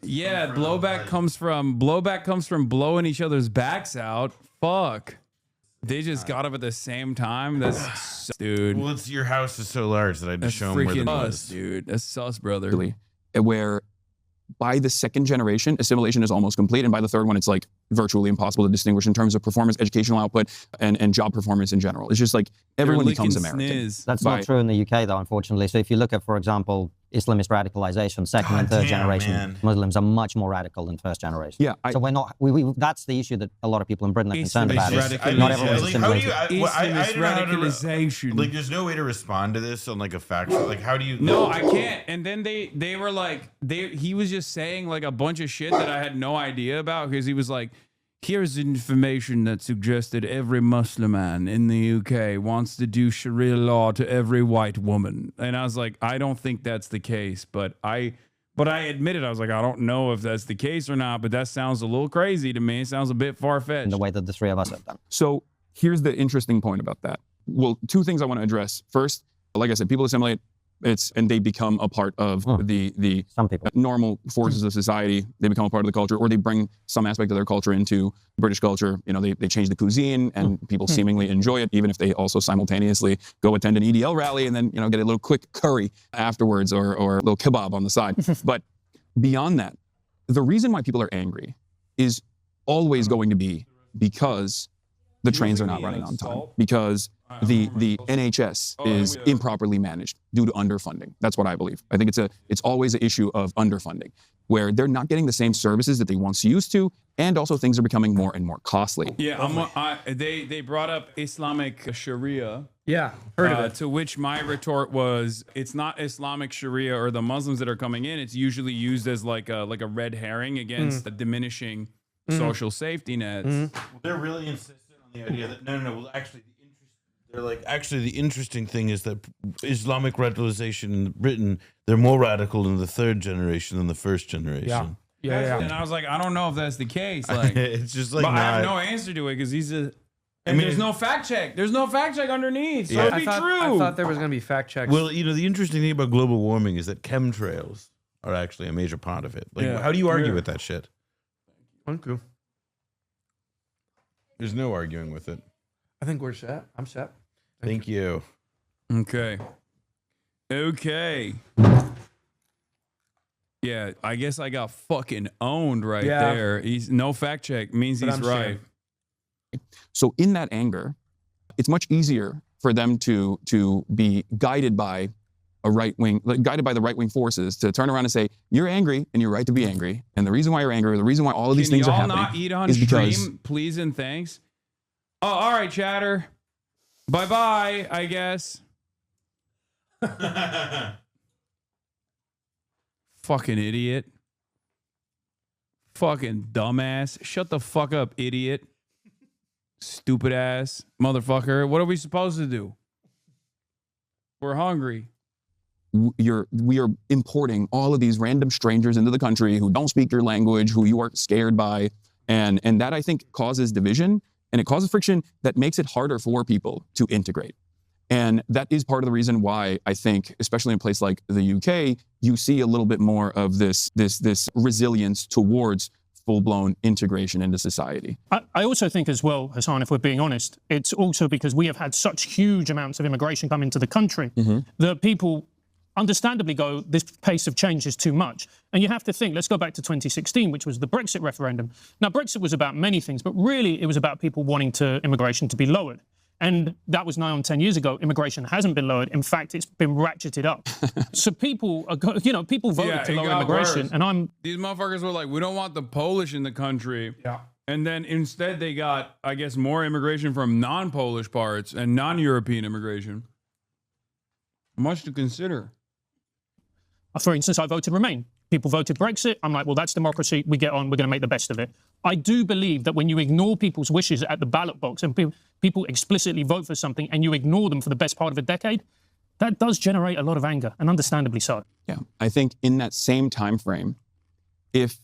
Yeah, blowback comes from blowing each other's backs out. Fuck. They just got up at the same time. That's dude. Well, it's your house is so large that I just show them where the Freaking bus. us, dude. That's sus, brother. Where by the second generation, assimilation is almost complete. And by the third one, it's like virtually impossible to distinguish in terms of performance, educational output, and job performance in general. It's just like everyone becomes American. That's not true in the UK, though, unfortunately. So if you look at, for example, Islamist radicalization, second and third generation Muslims are much more radical than first generation. Yeah, so we're not. That's the issue that a lot of people in Britain are concerned about. Not everyone's assimilated. radicalization. Like, there's no way to respond to this on like a factual. Like, how do you? No, I can't. And then they were like, he was just saying like a bunch of shit that I had no idea about, because he was like, here's information that suggested every Muslim man in the UK wants to do Sharia law to every white woman. And I was like, I don't think that's the case. But I admitted, I was like, I don't know if that's the case or not, but that sounds a little crazy to me. It sounds a bit far-fetched. In the way that the three of us have done. So here's the interesting point about that. Well, two things I want to address. First, like I said, people assimilate. And they become a part of the some people normal forces of society. They become a part of the culture, or they bring some aspect of their culture into British culture. You know, they change the cuisine, and people seemingly enjoy it, even if they also simultaneously go attend an EDL rally and then, you know, get a little quick curry afterwards, or a little kebab on the side. But beyond that, the reason why people are angry is always going to be because the trains are not running on time, because the NHS is improperly managed due to underfunding. That's what I believe. I think it's always an issue of underfunding, where they're not getting the same services that they once used to, and also things are becoming more and more costly. Yeah, they brought up Islamic Sharia. Yeah, heard of it. To which my retort was, it's not Islamic Sharia or the Muslims that are coming in. It's usually used as like a red herring against the diminishing social safety nets. They're really insistent on the idea that no. Well, actually, the interesting thing is that Islamic radicalization in Britain, they're more radical in the third generation than the first generation. Yeah. And I was like, I don't know if that's the case. Like, it's just like, but I have no answer to it, because there's no fact check. There's no fact check underneath. So it'd be true. I thought there was going to be fact checks. Well, you know, the interesting thing about global warming is that chemtrails are actually a major part of it. Like, how do you argue with that shit? Thank you. There's no arguing with it. I think we're set. I'm set. Thank you. Okay. Yeah, I guess I got fucking owned right there. He's no fact check means he's right. So in that anger, it's much easier for them to be guided by a right wing, guided by the right wing forces to turn around and say, you're angry and you're right to be angry. And the reason why you're angry, the reason why all of these things are happening not eat on is stream, because, please and thanks. Oh, all right, chatter. Bye-bye, I guess. Fucking idiot. Fucking dumbass. Shut the fuck up, idiot. Stupid ass motherfucker. What are we supposed to do? We're hungry. we are importing all of these random strangers into the country who don't speak your language, who you are scared by. And that, I think, causes division, and it causes friction that makes it harder for people to integrate. And that is part of the reason why I think, especially in a place like the UK, you see a little bit more of this resilience towards full-blown integration into society. I also think as well, Hasan, if we're being honest, it's also because we have had such huge amounts of immigration come into the country that people understandably go, this pace of change is too much. And you have to think, let's go back to 2016, which was the Brexit referendum. Now, Brexit was about many things, but really it was about people wanting immigration to be lowered. And that was 9 or 10 years ago. Immigration hasn't been lowered. In fact, it's been ratcheted up. So people are, people voted to lower immigration. Worse. And these motherfuckers were like, we don't want the Polish in the country. Yeah. And then instead they got, I guess, more immigration from non-Polish parts and non-European immigration. Much to consider. For instance, I voted Remain. People voted Brexit. I'm like, well, that's democracy. We get on. We're going to make the best of it. I do believe that when you ignore people's wishes at the ballot box and people explicitly vote for something and you ignore them for the best part of a decade, that does generate a lot of anger, and understandably so. Yeah, I think in that same time frame, if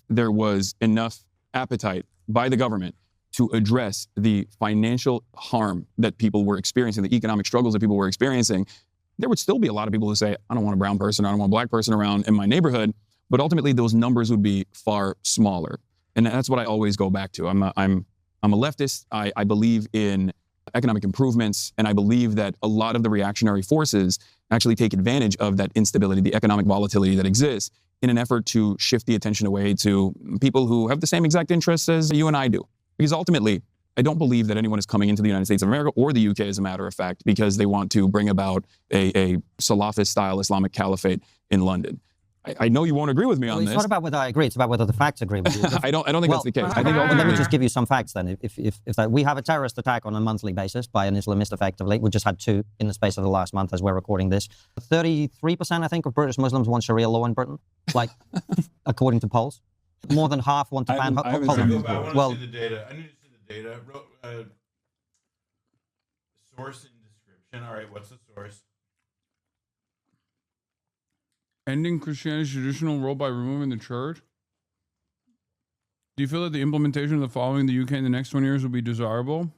there was enough appetite by the government to address the financial harm that people were experiencing, the economic struggles that people were experiencing, there would still be a lot of people who say, I don't want a brown person, I don't want a black person around in my neighborhood, but ultimately those numbers would be far smaller. And that's what I always go back to. I'm a leftist. I believe in economic improvements, and I believe that a lot of the reactionary forces actually take advantage of that instability, the economic volatility that exists, in an effort to shift the attention away to people who have the same exact interests as you and I do. Because ultimately, I don't believe that anyone is coming into the United States of America or the UK, as a matter of fact, because they want to bring about a Salafist-style Islamic caliphate in London. I know you won't agree with me on this. It's not about whether I agree; it's about whether the facts agree with you. I don't think that's the case. I think let me just give you some facts then. If we have a terrorist attack on a monthly basis by an Islamist, effectively, we just had 2 in the space of the last month as we're recording this. 33%, I think, of British Muslims want Sharia law in Britain, like according to polls. More than half want to ban. I want to see the data. I need to see the data. Source and description. All right, what's the source? Ending Christianity's traditional role by removing the church? Do you feel that the implementation of the following in the UK in the next 20 years will be desirable?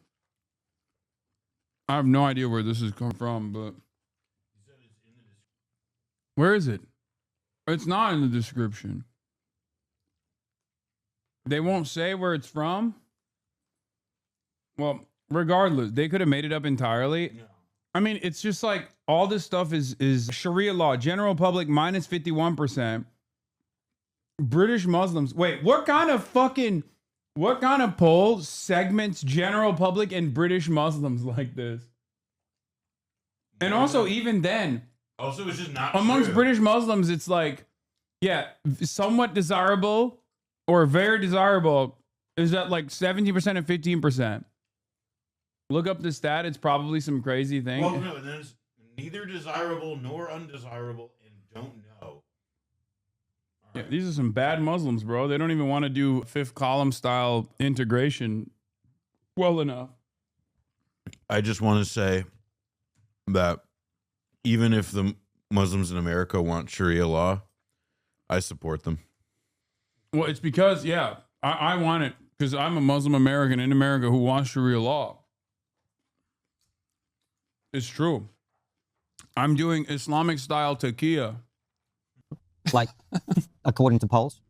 I have no idea where this has come from, but... Where is it? It's not in the description. They won't say where it's from? Well, regardless, they could have made it up entirely. No. I mean, it's just like all this stuff is Sharia law, general public minus 51%. British Muslims. Wait, what kind of poll segments general public and British Muslims like this? And also, even then, also, it's just not amongst true. British Muslims, it's like, yeah, somewhat desirable or very desirable is at like 17% and 15%. Look up the stat. It's probably some crazy thing. Well, no, there's neither desirable nor undesirable and don't know. Yeah, these are some bad Muslims, bro. They don't even want to do fifth column style integration well enough. I just want to say that even if the Muslims in America want Sharia law, I support them. Well, it's because, yeah, I want it because I'm a Muslim American in America who wants Sharia law. It's true. I'm doing Islamic style taqiyya. Like, according to polls.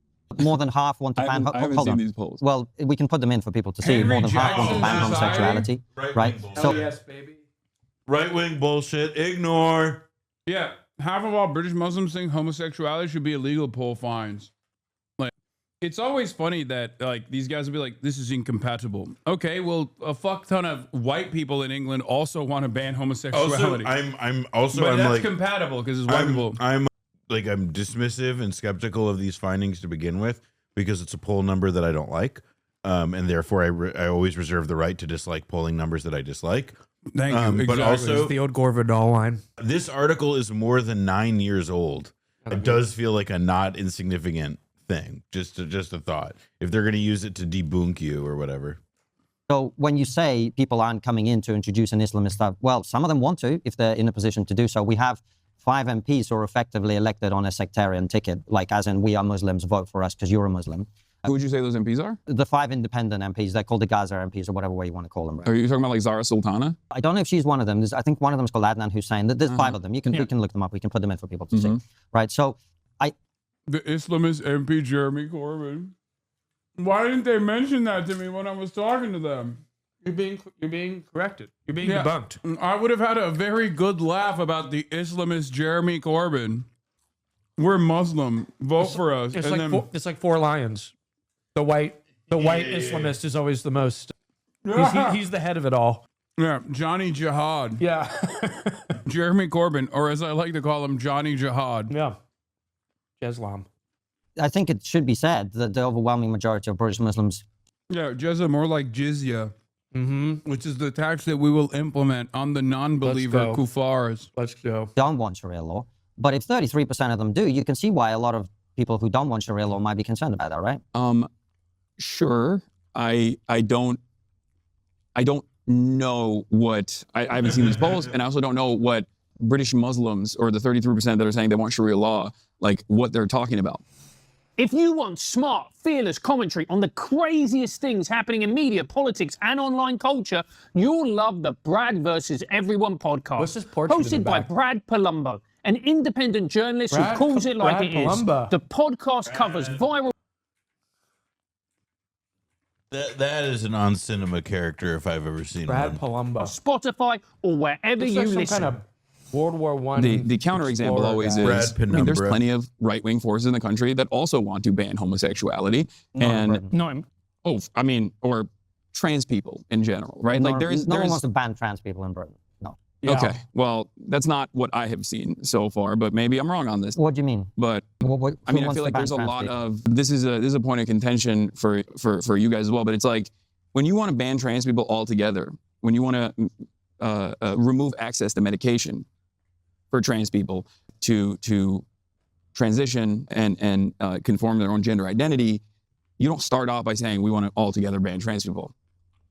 more than half want to ban. I haven't Hold seen on. these polls. Well, we can put them in for people to see. Henry More than half want to Jackson ban Society. homosexuality, right? So yes, baby. Right-wing bullshit. Ignore. Yeah, half of all British Muslims think homosexuality should be illegal. Poll finds. Like, it's always funny that like these guys will be like, "This is incompatible." Okay, well, a fuck ton of white people in England also want to ban Also, homosexuality. I'm also but I'm that's like compatible because it's white people. I'm dismissive and skeptical of these findings to begin with because it's a poll number that I don't like, and therefore I always reserve the right to dislike polling numbers that I dislike. Thank you. But Exactly. also, It's the old Gore Vidal line. this article is more than 9 years old. It does feel like a not insignificant thing. Just a thought. If they're going to use it to debunk you or whatever. So when you say people aren't coming in to introduce an Islamist stuff, well, some of them want to if they're in a position to do so. We have 5 MPs who are effectively elected on a sectarian ticket, like as in we are Muslims, vote for us because you're a Muslim. Who would you say those MPs are? The 5 independent MPs, they're called the Gaza MPs or whatever way you want to call them. Right? Are you talking about like Zara Sultana? I don't know if she's one of them. I think one of them is called Adnan Hussein. There's 5 of them. We can look them up. We can put them in for people to see. Right. So The Islamist MP Jeremy Corbyn. Why didn't they mention that to me when I was talking to them? You're being corrected. You're being debunked. I would have had a very good laugh about the Islamist Jeremy Corbyn. We're Muslim. Vote for us. It's And like then, it's like 4 lions. The white Islamist is always the most. He's the head of it all. yeah, Johnny Jihad. Yeah. Jeremy Corbyn, or as I like to call him, Johnny Jihad. Yeah. Islam. I think it should be said that the overwhelming majority of British Muslims Yeah, jizya, more like jizya, Mm-hmm. which is the tax that we will implement on the non-believer Let's go. kuffars. Let's go. don't want Sharia law. But if 33% of them do, you can see why a lot of people who don't want Sharia law might be concerned about that, right? Sure. I don't know what I haven't seen these polls, and I also don't know what British Muslims or the 33% that are saying they want Sharia law, like what they're talking about. If you want smart, fearless commentary on the craziest things happening in media, politics, and online culture, you'll love the Brad versus Everyone podcast. What's this portrait in hosted the by back? Brad Palumbo, an independent journalist Brad who calls it like Brad it is. Palumbo. The podcast covers viral. That is an on cinema character if I've ever seen Brad one. Palumbo. Spotify or wherever Looks you like some listen. kind of World War One. The counterexample explorer always guy. is, Brad I mean, there's Penumbra. plenty of right-wing forces in the country that also want to ban homosexuality. No, Or trans people in general, right? Like no one there's wants to ban trans people in Britain. No. Yeah. Okay, well, that's not what I have seen so far, but maybe I'm wrong on this. What do you mean? But What, I mean, I feel like there's a lot of this is a point of contention for you guys as well. But it's like when you want to ban trans people altogether, when you want to remove access to medication for trans people to transition and conform their own gender identity, you don't start off by saying we want to altogether ban trans people.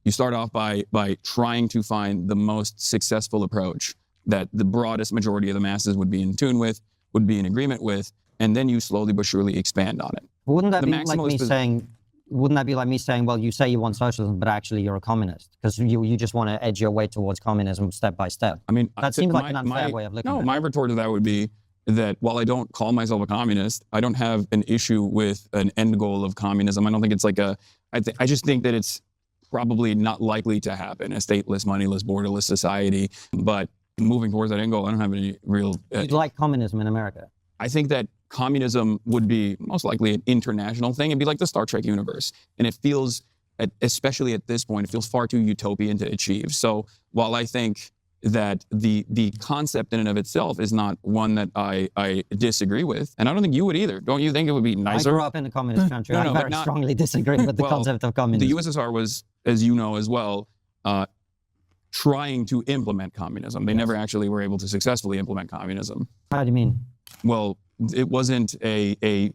You start off by trying to find the most successful approach that the broadest majority of the masses would be in tune with, would be in agreement with, and then you slowly but surely expand on it. Wouldn't that the be like me maximalist is- saying? Wouldn't that be like me saying, well, you say you want socialism, but actually you're a communist because you just want to edge your way towards communism step by step? I mean, That seems like an unfair way of looking at it. My retort to that would be that while I don't call myself a communist, I don't have an issue with an end goal of communism. I don't think it's like I just think that it's probably not likely to happen, a stateless, moneyless, borderless society. But moving towards that end goal, I don't have any real... You'd like communism in America? I think that communism would be most likely an international thing. It'd be like the Star Trek universe. And it feels, especially at this point, it feels far too utopian to achieve. So while I think that the concept in and of itself is not one that I disagree with, and I don't think you would either. Don't you think it would be I nicer? grew up in a communist country. No, I no, but very not- strongly disagree with the Well, concept of The communism. USSR was, as you know as well, trying to implement communism. They never actually were able to successfully implement communism. How do you mean? Well, it wasn't a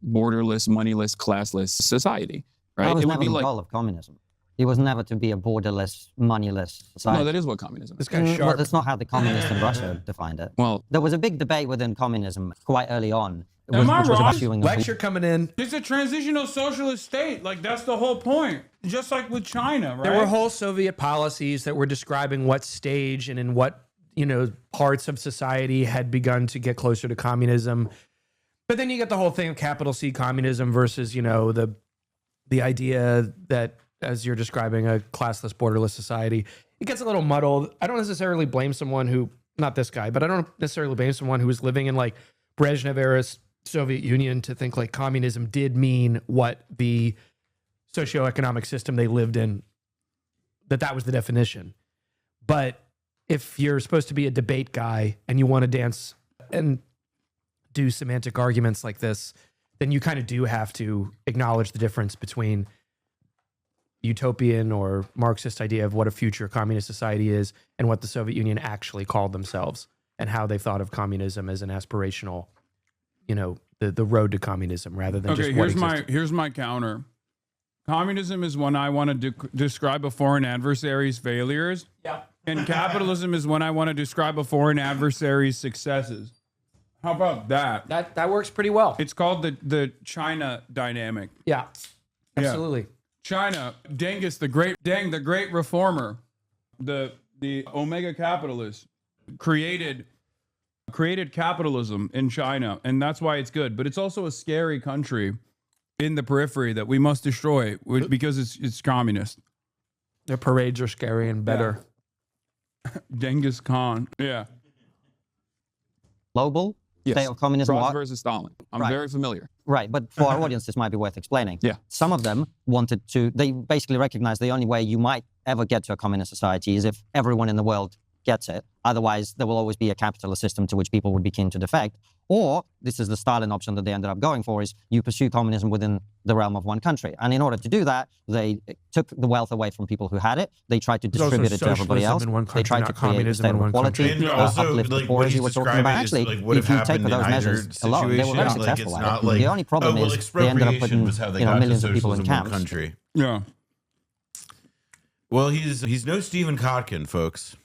borderless, moneyless, classless society, right? That was It would never be the like, goal of communism. It was never to be a borderless, moneyless society. no, that is what communism is. This guy's Well, sharp. that's not how the communists in Russia defined it. Well, There was a big debate within communism quite early on. Am I which was wrong? about issuing a Lecture coming in. It's a transitional socialist state. Like, that's the whole point. Just like with China, right? There were whole Soviet policies that were describing what stage and in what parts of society had begun to get closer to communism. But then you get the whole thing of capital C communism versus, the idea that, as you're describing, a classless, borderless society. It gets a little muddled. I don't necessarily blame someone who, not this guy, but I don't necessarily blame someone who was living in like Brezhnev era Soviet Union to think like communism did mean what the socioeconomic system they lived in, that was the definition. But if you're supposed to be a debate guy and you want to dance and do semantic arguments like this, then you kind of do have to acknowledge the difference between utopian or Marxist idea of what a future communist society is and what the Soviet Union actually called themselves and how they thought of communism as an aspirational, the road to communism rather than just what existed. Here's my counter. Communism is when I want to describe a foreign adversary's failures. Yeah. And capitalism is when I want to describe a foreign adversary's successes. How about that? That works pretty well. It's called the China dynamic. Yeah. Absolutely. China, Genghis the great reformer, the Omega capitalist, created capitalism in China, and that's why it's good. But it's also a scary country in the periphery that we must destroy because it's communist. Their parades are scary and better. Yeah. Genghis Khan. Yeah. Global Yes. state of communism. Frost versus Stalin. I'm Right. very familiar. Right, but for our audience, this might be worth explaining. Yeah. Some of them they basically recognize the only way you might ever get to a communist society is if everyone in the world gets it. Otherwise, there will always be a capitalist system to which people would be keen to defect. Or, this is the Stalin option that they ended up going for, is you pursue communism within the realm of one country. And in order to do that, they took the wealth away from people who had it. They tried to distribute it to everybody else. in one country, They tried not to create a communism state in of one equality, country. And also, uplift the like, poor, what as you he's were talking about. describing is, Actually, like, what if you take happened those in either measures alone, they were very situation. Like, successful it's at not it. like, The only problem is they ended up putting was how they got millions to of people in socialism camps. country. Yeah. Well, he's no Stephen Kotkin, folks.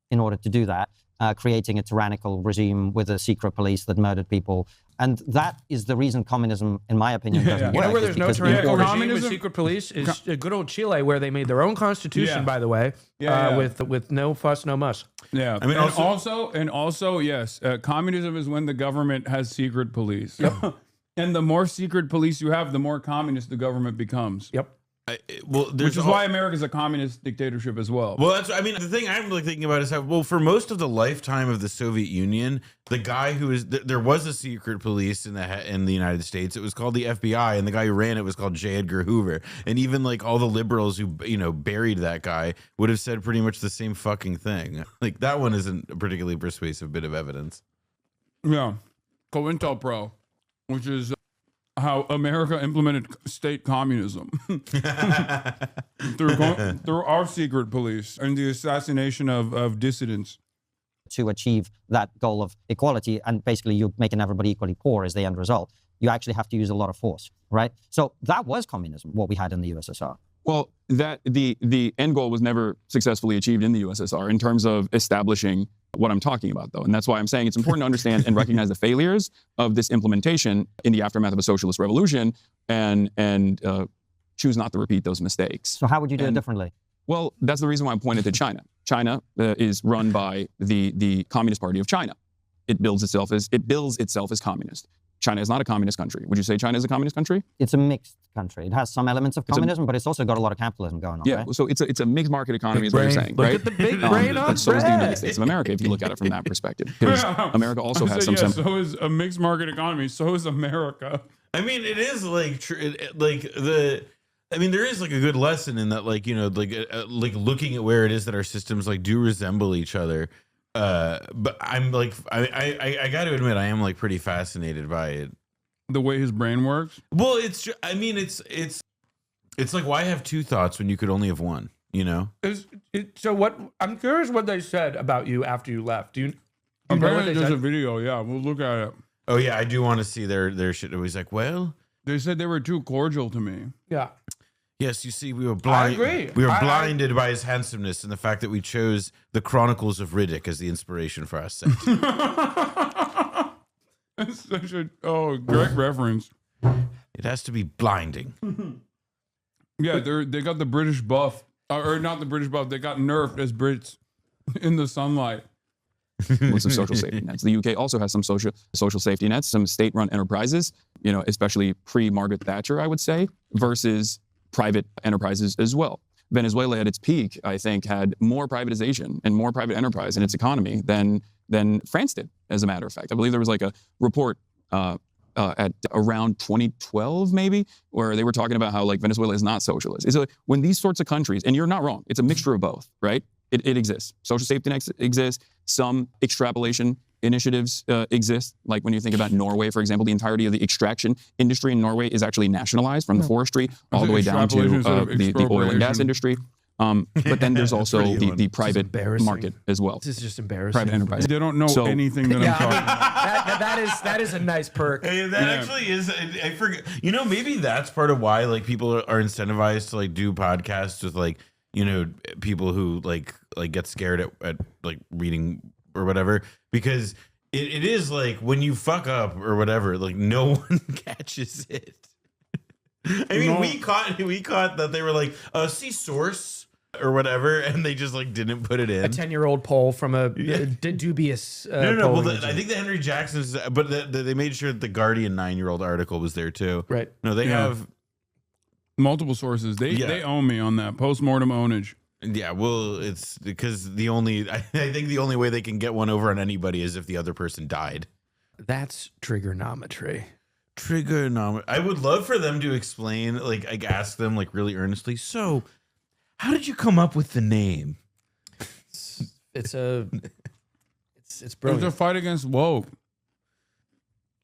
In order to do that, creating a tyrannical regime with a secret police that murdered people. And that is the reason communism, in my opinion, doesn't You work. know where is there's no because tyrannical in order- regime with Communism- secret police is good old Chile, where they made their own constitution, Yeah. by the way, Yeah. with no fuss, no muss. Yeah. I mean, and also, yes, communism is when the government has secret police. And the more secret police you have, the more communist the government becomes. Yep. Which is why America's a communist dictatorship as well. Well, the thing I'm like thinking about is how, well, for most of the lifetime of the Soviet Union, the guy who is there was a secret police in the United States. It was called the FBI, and the guy who ran it was called J. Edgar Hoover. And even like all the liberals who buried that guy would have said pretty much the same fucking thing. Like that one isn't a particularly persuasive bit of evidence. Yeah. COINTELPRO, which is how America implemented state communism through our secret police and the assassination of dissidents. to achieve that goal of equality, and basically you're making everybody equally poor as the end result, you actually have to use a lot of force, right? So that was communism, what we had in the USSR. Well, that the end goal was never successfully achieved in the USSR in terms of establishing what I'm talking about, though. And that's why I'm saying it's important to understand and recognize the failures of this implementation in the aftermath of a socialist revolution and choose not to repeat those mistakes. So how would you do it differently? Well, that's the reason why I'm pointing to China. China is run by the Communist Party of China. It bills itself as communist. China is not a communist country. Would you say China is a communist country? It's a mixed country. It has some elements of communism, but it's also got a lot of capitalism going on. Yeah, right? so it's a mixed market economy, Big is what you're brain. saying, Look right? at the big brain on But so is the Brad. United States of America, if you look at it from that perspective. Because America also I has said, some. so is a mixed market economy. So is America. I mean, it is like there is like a good lesson in that, like, like looking at where it is that our systems like do resemble each other. But I'm like, I got to admit, I am like pretty fascinated by it. The way his brain works. Well, it's like, why have two thoughts when you could only have one? You know? So what? I'm curious what they said about you after you left. Do you know what Apparently, they there's a said? video. Yeah, we'll look at it. Oh yeah, I do want to see their shit. It was like, well, They said they were too cordial to me. Yeah. yes, you see, we were blind. agree. We were I- blinded by his handsomeness and the fact that we chose the Chronicles of Riddick as the inspiration for our set. That's such a great reference. It has to be blinding. Yeah, they got the British buff, or not the British buff. They got nerfed as Brits in the sunlight. with some social safety nets. The UK also has some social safety nets, some state-run enterprises, especially pre-Margaret Thatcher, I would say, versus private enterprises as well. Venezuela at its peak, I think, had more privatization and more private enterprise in its economy than France did, as a matter of fact. I believe there was like a report at around 2012, maybe, where they were talking about how like Venezuela is not socialist. So when these sorts of countries, and you're not wrong, it's a mixture of both, right? It exists. Social safety nets exist. Some extrapolation initiatives exist. Like when you think about Norway, for example, the entirety of the extraction industry in Norway is actually nationalized from the forestry all the way down to the oil and gas industry. But then there's also the private market as well. This is just embarrassing. Private enterprise. They don't know anything that I'm talking about. That is a nice perk. Hey, that actually is. I forget. Maybe that's part of why like people are incentivized to like do podcasts with like people who like get scared at like reading or whatever, because it is like when you fuck up or whatever, like no one catches it. I mean, we caught that they were like, see source or whatever, and they just like didn't put it in. A 10-year-old poll from a dubious. No. Well, I think the Henry Jackson's, but they made sure that the Guardian 9-year-old article was there too. Right. No, they have multiple sources. They own me on that postmortem ownage. Yeah, well, it's because I think the only way they can get one over on anybody is if the other person died. That's Triggernometry. Triggernometry. I would love for them to explain, like ask them like really earnestly. So, how did you come up with the name? It's brilliant. It's a fight against woke.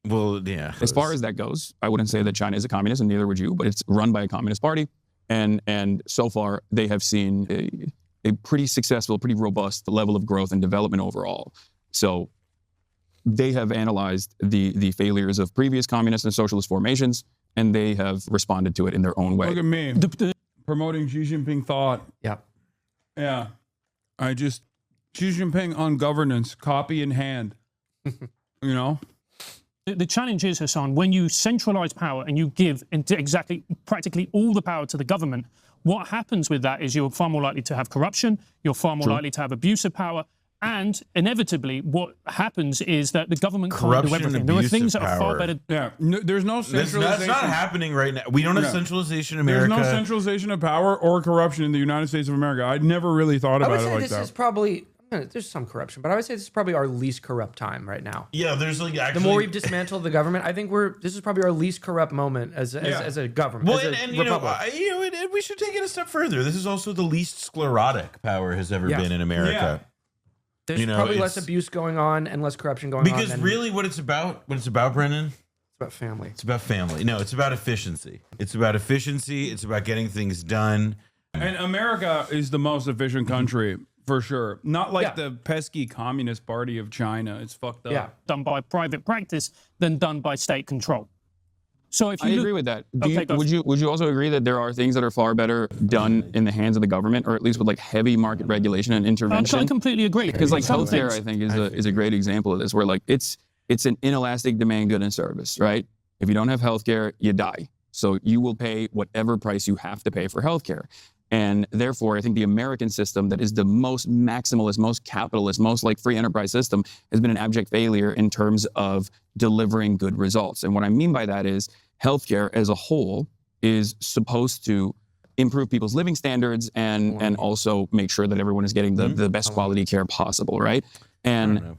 Well, yeah. As far as that goes, I wouldn't say that China is a communist, and neither would you, but it's run by a communist party. And so far, they have seen a pretty successful, pretty robust level of growth and development overall. So they have analyzed the failures of previous communist and socialist formations, and they have responded to it in their own way. Look at me, promoting Xi Jinping thought. Yeah. Yeah. Xi Jinping on governance, copy in hand. The challenge is, Hasan, when you centralize power and you give practically all the power to the government, what happens with that is you're far more likely to have corruption, you're far more likely to have abuse of power, and inevitably what happens is that the government can't do everything. There are things that are far better. Yeah, there's no centralization. That's not happening right now. We don't have centralization in America. There's no centralization of power or corruption in the United States of America. I'd never really thought about it like that. I would say this is probably... There's some corruption, but I would say this is probably our least corrupt time right now. Yeah, there's like actually... The more we've dismantled the government, I think this is probably our least corrupt moment as a government. Well, as and we should take it a step further. This is also the least sclerotic power has ever been in America. Yeah. There's probably less abuse going on and less corruption going on. Because really what it's about, Brennan? It's about family. It's about family. No, it's about efficiency. It's about efficiency. It's about getting things done. And America is the most efficient country. For sure. Not like the pesky Communist Party of China. It's fucked up. Yeah. Done by private practice than done by state control. So if you agree with that. Would you also agree that there are things that are far better done in the hands of the government, or at least with like heavy market regulation and intervention? I completely agree. Because like healthcare, I think is a great example of this, where like it's an inelastic demand, good and service, right? If you don't have healthcare, you die. So you will pay whatever price you have to pay for healthcare. And therefore, I think the American system that is the most maximalist, most capitalist, most like free enterprise system has been an abject failure in terms of delivering good results. And what I mean by that is healthcare as a whole is supposed to improve people's living standards and also make sure that everyone is getting the best quality care possible, right? And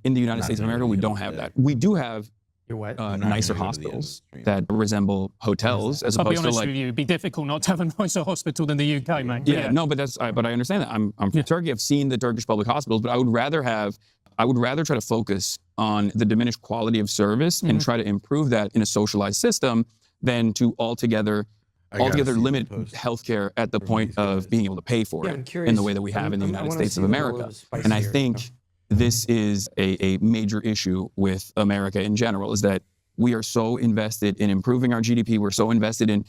in the United States of America, we don't have that. We do have nicer hospitals that resemble hotels as opposed to like... I'll be honest with you, it'd be difficult not to have a nicer hospital than the UK, mate. Yeah, no, but I understand that. I'm from Turkey. I've seen the Turkish public hospitals, but I would rather try to focus on the diminished quality of service and try to improve that in a socialized system than to altogether limit healthcare at the point of being able to pay for it in the way that we have in the United States of America. And I think this is a major issue with America in general, is that we are so invested in improving our GDP. We're so invested in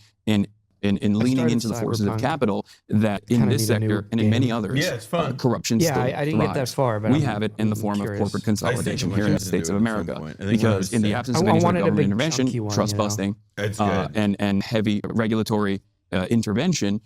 leaning into the forces of capital that in this sector and in many others, corruption still I didn't get that far, but we have it in the form of corporate consolidation here in the States of America. Because in the absence of any sort of government intervention, trust busting, and heavy regulatory intervention,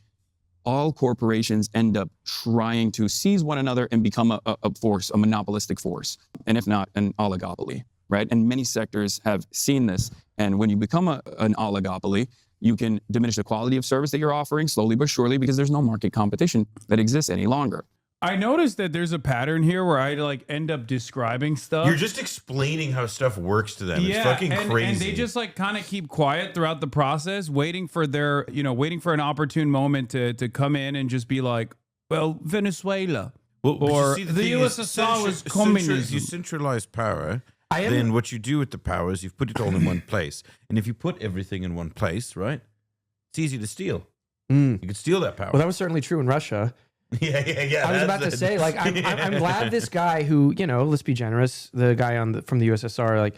all corporations end up trying to seize one another and become a force, a monopolistic force, and if not, an oligopoly, right? And many sectors have seen this. And when you become an oligopoly, you can diminish the quality of service that you're offering slowly but surely because there's no market competition that exists any longer. I noticed that there's a pattern here where I like end up describing stuff. You're just explaining how stuff works to them. It's fucking crazy. And they just like kind of keep quiet throughout the process, waiting for their, waiting for an opportune moment to come in and just be like, well, Venezuela. Well, or you see, the USSR was communism. You centralize power. Then what you do with the power is you put it all in one place. And if you put everything in one place, right, it's easy to steal. You can steal that power. Well, that was certainly true in Russia. Yeah. I was about to say, like, I'm glad this guy who, let's be generous, the guy from the USSR, like,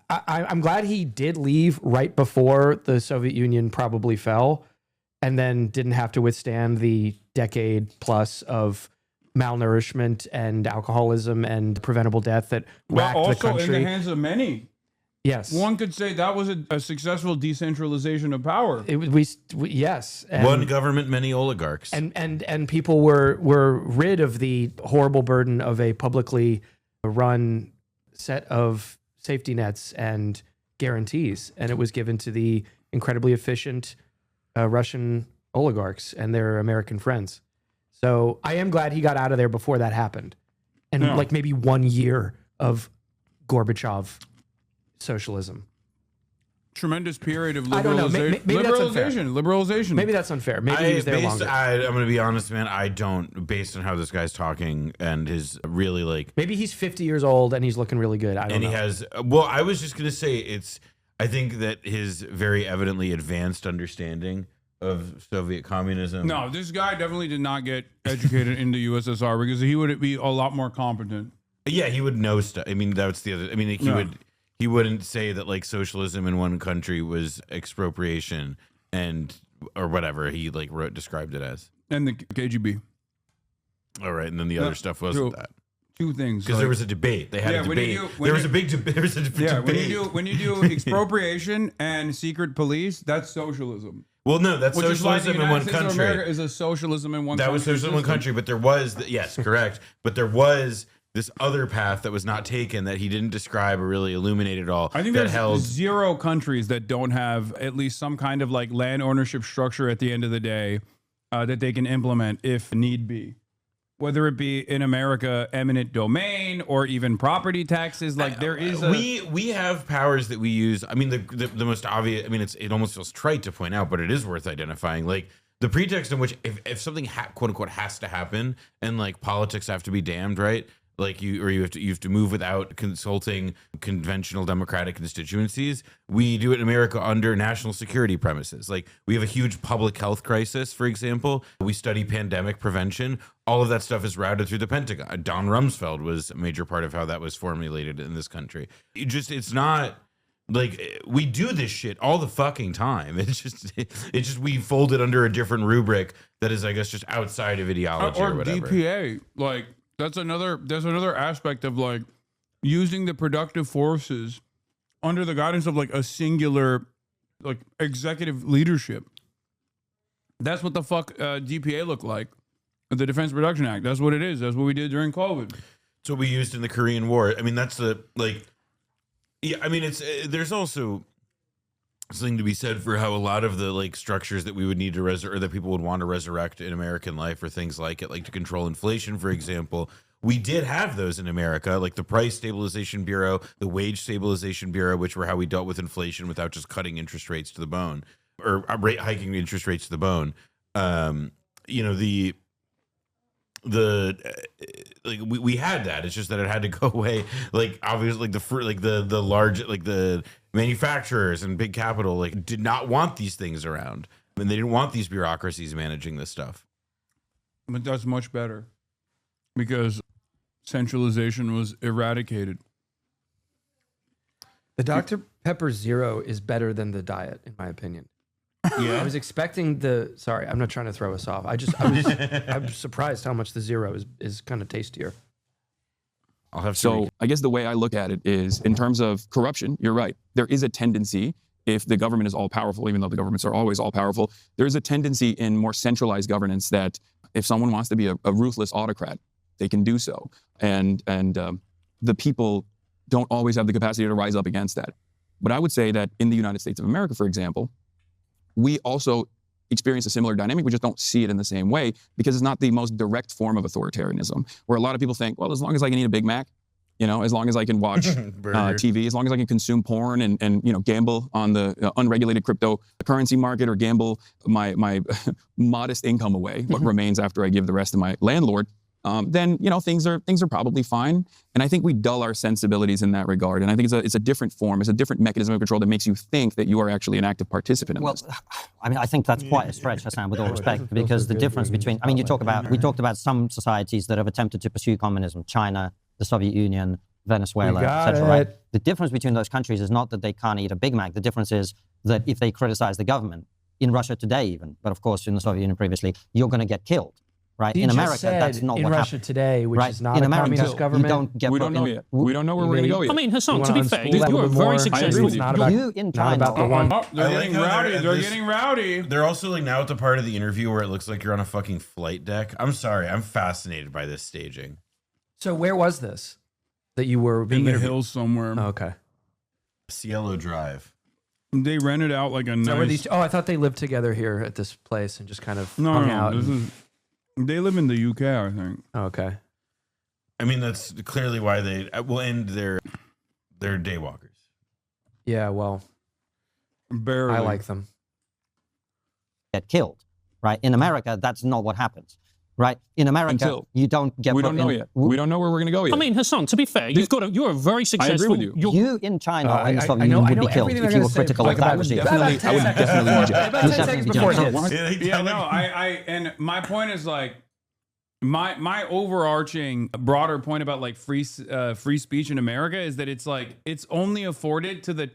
I'm glad he did leave right before the Soviet Union probably fell, and then didn't have to withstand the decade plus of malnourishment and alcoholism and preventable death that whacked the country. Also in the hands of many. Yes. One could say that was a successful decentralization of power. Yes. And, one government, many oligarchs. And people were rid of the horrible burden of a publicly run set of safety nets and guarantees. And it was given to the incredibly efficient Russian oligarchs and their American friends. So I am glad he got out of there before that happened. And like maybe 1 year of Gorbachev socialism. Tremendous period of liberalization. I don't know. Maybe that's unfair. Liberalization. Maybe that's unfair. Maybe he was there longer. I'm going to be honest, man. I don't, based on how this guy's talking and his really like. Maybe he's 50 years old and he's looking really good. I don't know. And he has, well, I was just going to say I think that his very evidently advanced understanding of Soviet communism. No, this guy definitely did not get educated in the USSR because he would be a lot more competent. Yeah, he would know stuff. I mean, that's the other. I mean, he wouldn't say that like socialism in one country was expropriation or whatever he like described it as. And the KGB. All right, and then the other stuff wasn't that. Two things. Because there was a debate. They had a debate. There was a big debate. Yeah, when you do expropriation and secret police, that's socialism. Well, no, that's Which socialism is like in one States of country. America is a socialism in one country. That was socialism in one country, but there was, yes, correct. But there was this other path that was not taken that he didn't describe or really illuminate at all. I think that there's zero countries that don't have at least some kind of like land ownership structure at the end of the day that they can implement if need be. Whether it be in America, eminent domain or even property taxes, like there is we have powers that we use. I mean, the most obvious. I mean, it almost feels trite to point out, but it is worth identifying. Like the pretext in which if something quote unquote has to happen and like politics have to be damned, right? Like you have to move without consulting conventional democratic constituencies. We do it in America under national security premises. Like we have a huge public health crisis, for example. We study pandemic prevention. All of that stuff is routed through the Pentagon. Don Rumsfeld was a major part of how that was formulated in this country. It's not like we do this shit all the fucking time. It's just we fold it under a different rubric that is, I guess, just outside of ideology or whatever. DPA, like. There's another aspect of like using the productive forces under the guidance of like a singular like executive leadership. That's what the fuck DPA looked like. The Defense Production Act. That's what it is. That's what we did during COVID. It's what we used in the Korean War. I mean, that's yeah, I mean, there's also something to be said for how a lot of the like structures that we would need to or that people would want to resurrect in American life or things like it, like to control inflation, for example. We did have those in America, like the Price Stabilization Bureau, the Wage Stabilization Bureau, which were how we dealt with inflation without just cutting interest rates to the bone or hiking interest rates to the bone. We had that. It's just that it had to go away. Like obviously, the large the manufacturers and big capital like did not want these things around, and they didn't want these bureaucracies managing this stuff. But that's much better because centralization was eradicated. The Dr. Pepper Zero is better than the diet, in my opinion. Yeah, I was expecting sorry, I'm not trying to throw us off. I'm surprised how much the Zero is kind of tastier. I guess the way I look at it is in terms of corruption, you're right. There is a tendency if the government is all powerful, even though the governments are always all powerful, there's a tendency in more centralized governance that if someone wants to be a ruthless autocrat, they can do so. And the people don't always have the capacity to rise up against that. But I would say that in the United States of America, for example, we also experience a similar dynamic. We just don't see it in the same way because it's not the most direct form of authoritarianism, where a lot of people think, well, as long as I can eat a Big Mac, as long as I can watch TV, as long as I can consume porn and gamble on the unregulated cryptocurrency market or gamble my modest income away, what remains after I give the rest to my landlord, then things are probably fine. And I think we dull our sensibilities in that regard. And I think it's a different form, it's a different mechanism of control that makes you think that you are actually an active participant in this. I mean, I think that's quite a stretch, Hasan, with all respect, because the difference between, we talked about some societies that have attempted to pursue communism, China, the Soviet Union, Venezuela, etc. Right? The difference between those countries is not that they can't eat a Big Mac. The difference is that if they criticize the government, in Russia today even, but of course in the Soviet Union previously, you're going to get killed. Right? In America, that's not in what Russia happens. Today, which is not in a America, communist government. You don't get we don't know yet. We don't know where we're going to go yet. I mean, Hasan, to be fair, unspool that you a are little very more. successful. It's not about, You in not China. about the one. Oh, they're I like getting how rowdy. they're They're at this- getting rowdy. They're also like now at the part of the interview where it looks like you're on a fucking flight deck. I'm sorry. I'm fascinated by this staging. So where was this that you were being In the interviewed? hills somewhere. Oh, okay. Cielo Drive. They rented out like a So were nice. these, I thought they lived together here at this place and just kind of No, hung no, out. this and- is. They live in the UK, I think. Oh, okay. I mean, that's clearly why they will end their daywalkers. Yeah, well, Barely. I like them. Get killed. Right? In America, that's not what happens. Right? In America, Until you don't get. We don't know yet. We don't know where we're going to go yet. I mean, Hasan, to be fair, you're a very successful. with you. You in China I and the know- Soviet I Union know would be killed everything if they're you were gonna say, critical like of that about- regime. about Definitely, 10 I would seconds definitely before- reject. about You 10 seconds definitely before it reject. hits. Yeah, no, and my point is like, my overarching broader point about like free speech in America is that it's like it's only afforded to the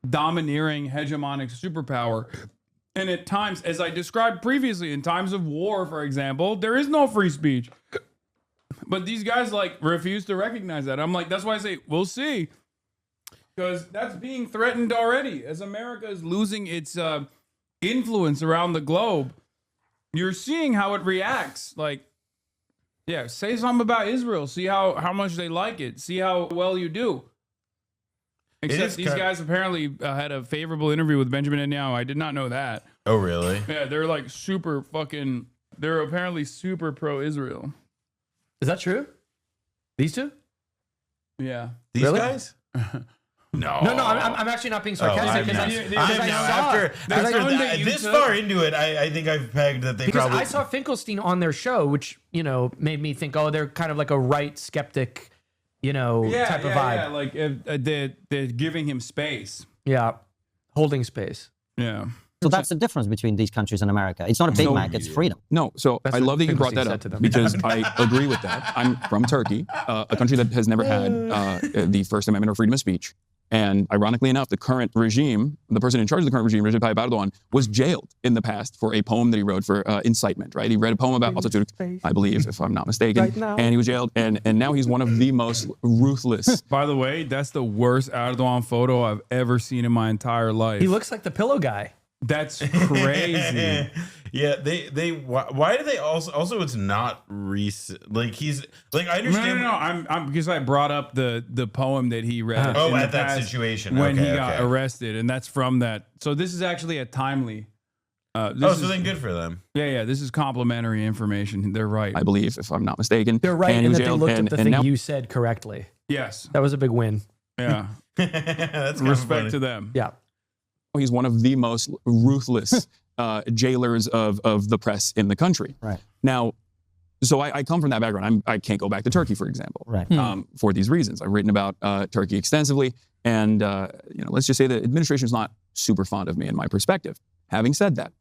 domineering hegemonic superpower. And at times, as I described previously, in times of war, for example, there is no free speech. But these guys like refuse to recognize that. I'm like, that's why I say we'll see, because that's being threatened already as America is losing its influence around the globe. You're seeing how it reacts. Like, yeah, say something about Israel. See how much they like it. See how well you do. Except these guys apparently had a favorable interview with Benjamin Netanyahu. I did not know that. Oh, really? Yeah, they're like super fucking. They're apparently super pro-Israel. Is that true? These two? Yeah. These Really? guys? No. No, I'm actually not being sarcastic because after this far into it, I think I've pegged that they because probably. I saw Finkelstein on their show, which made me think, oh, they're kind of like a right skeptic, type of vibe. Yeah, like they're giving him space. Yeah, holding space. Yeah. So that's the difference between these countries and America. It's not a Big Mac, it's freedom. No, so That's I what love that you brought Finkelstein that said up to them. because I agree with that. I'm from Turkey, a country that has never had the First Amendment or freedom of speech. And ironically enough, the current regime, the person in charge of the current regime, Recep Tayyip Erdogan, was jailed in the past for a poem that he wrote for incitement, right? He read a poem about Atatürk, I believe, if I'm not mistaken. Right now. And he was jailed, and now he's one of the most ruthless. By the way, that's the worst Erdogan photo I've ever seen in my entire life. He looks like the pillow guy. That's crazy. Yeah, why do they also it's not recent. Like he's like I understand. No. I'm because I brought up the poem that he read. Oh, in the at that past situation. when Okay, he got okay. arrested, and that's from that. So this is actually a timely. So then good for them. Yeah. This is complimentary information. They're right. I believe, if I'm not mistaken. They're right And he in was that they jailed, looked and up the thing now you said correctly. Yes. That was a big win. Yeah. That's kind of Respect funny. to them. Yeah. he's one of the most ruthless jailers of the press in the country. Right. Now, so I come from that background. I can't go back to Turkey, for example, Right. for these reasons. I've written about Turkey extensively, and let's just say the administration is not super fond of me and my perspective. Having said that,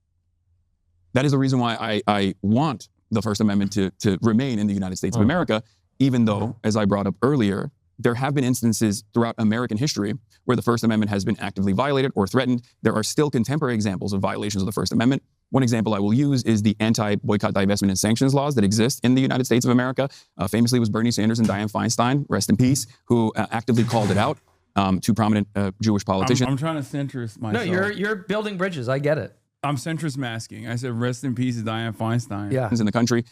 that is the reason why I want the First Amendment to remain in the United States of America, even though, as I brought up earlier, there have been instances throughout American history where the First Amendment has been actively violated or threatened. There are still contemporary examples of violations of the First Amendment. One example I will use is the anti-boycott, divestment, and sanctions laws that exist in the United States of America. Famously was Bernie Sanders and Dianne Feinstein, rest in peace, who actively called it out. two prominent Jewish politicians. I'm trying to centrist myself. No, you're building bridges. I get it. I'm centrist masking. I said, rest in peace, Dianne Feinstein. Yeah. in the country.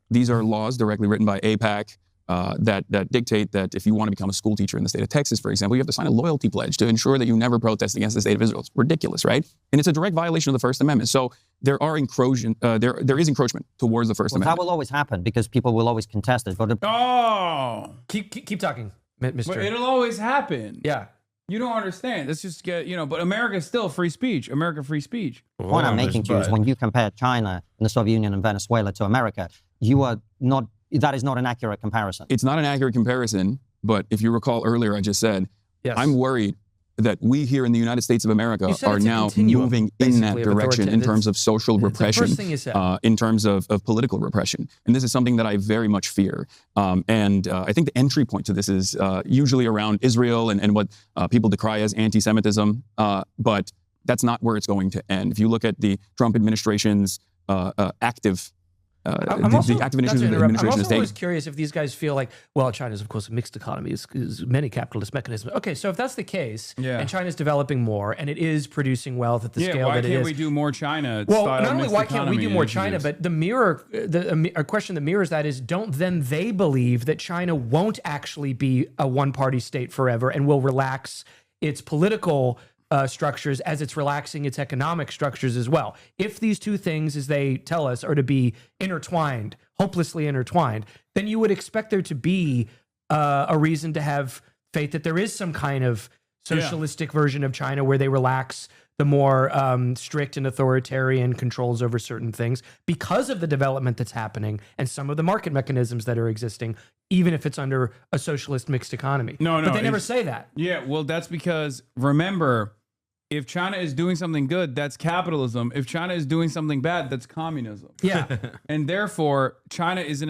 These are laws directly written by AIPAC that dictate that if you want to become a school teacher in the state of Texas, for example, you have to sign a loyalty pledge to ensure that you never protest against the state of Israel. It's ridiculous, right? And it's a direct violation of the First Amendment. So there is encroachment towards the First Well, that Amendment. will always happen because people will always contest it. But Oh, Keep talking, Mr. but it'll always happen. Yeah. You don't understand. Let's just get, but America is still free speech. America, free speech. the point I'm making to you is when you compare China and the Soviet Union and Venezuela to America, that is not an accurate comparison. It's not an accurate comparison, but if you recall earlier, I just said, Yes. I'm worried that we here in the United States of America You said are it's a now continuum, moving in that basically, of direction in terms of social it's the repression, first thing you said. in terms of political repression. And this is something that I very much fear. I think the entry point to this is usually around Israel and what people decry as anti-Semitism, but that's not where it's going to end. If you look at the Trump administration's active I'm also, the active not to initiatives the interrupt, administration I'm has also always taken. curious if these guys feel like, well, China is, of course, a mixed economy, is many capitalist mechanisms. Okay, so if that's the case, Yeah. and China's deficing more, and it is producing wealth at the Yeah, scale why that it can't is. we do more China? Well, style not only mixed why can't we do economy more China, initiatives? but a question that mirrors that is, don't then they believe that China won't actually be a one-party state forever and will relax its political structures as it's relaxing its economic structures as well? If these two things, as they tell us, are to be intertwined, hopelessly intertwined, then you would expect there to be a reason to have faith that there is some kind of socialistic version of China where they relax the more strict and authoritarian controls over certain things because of the development that's happening and some of the market mechanisms that are existing, even if it's under a socialist mixed economy. No, But they never it's- say that. Yeah, well, that's because, remember, if China is doing something good, that's capitalism. If China is doing something bad, that's communism. Yeah. And therefore, China is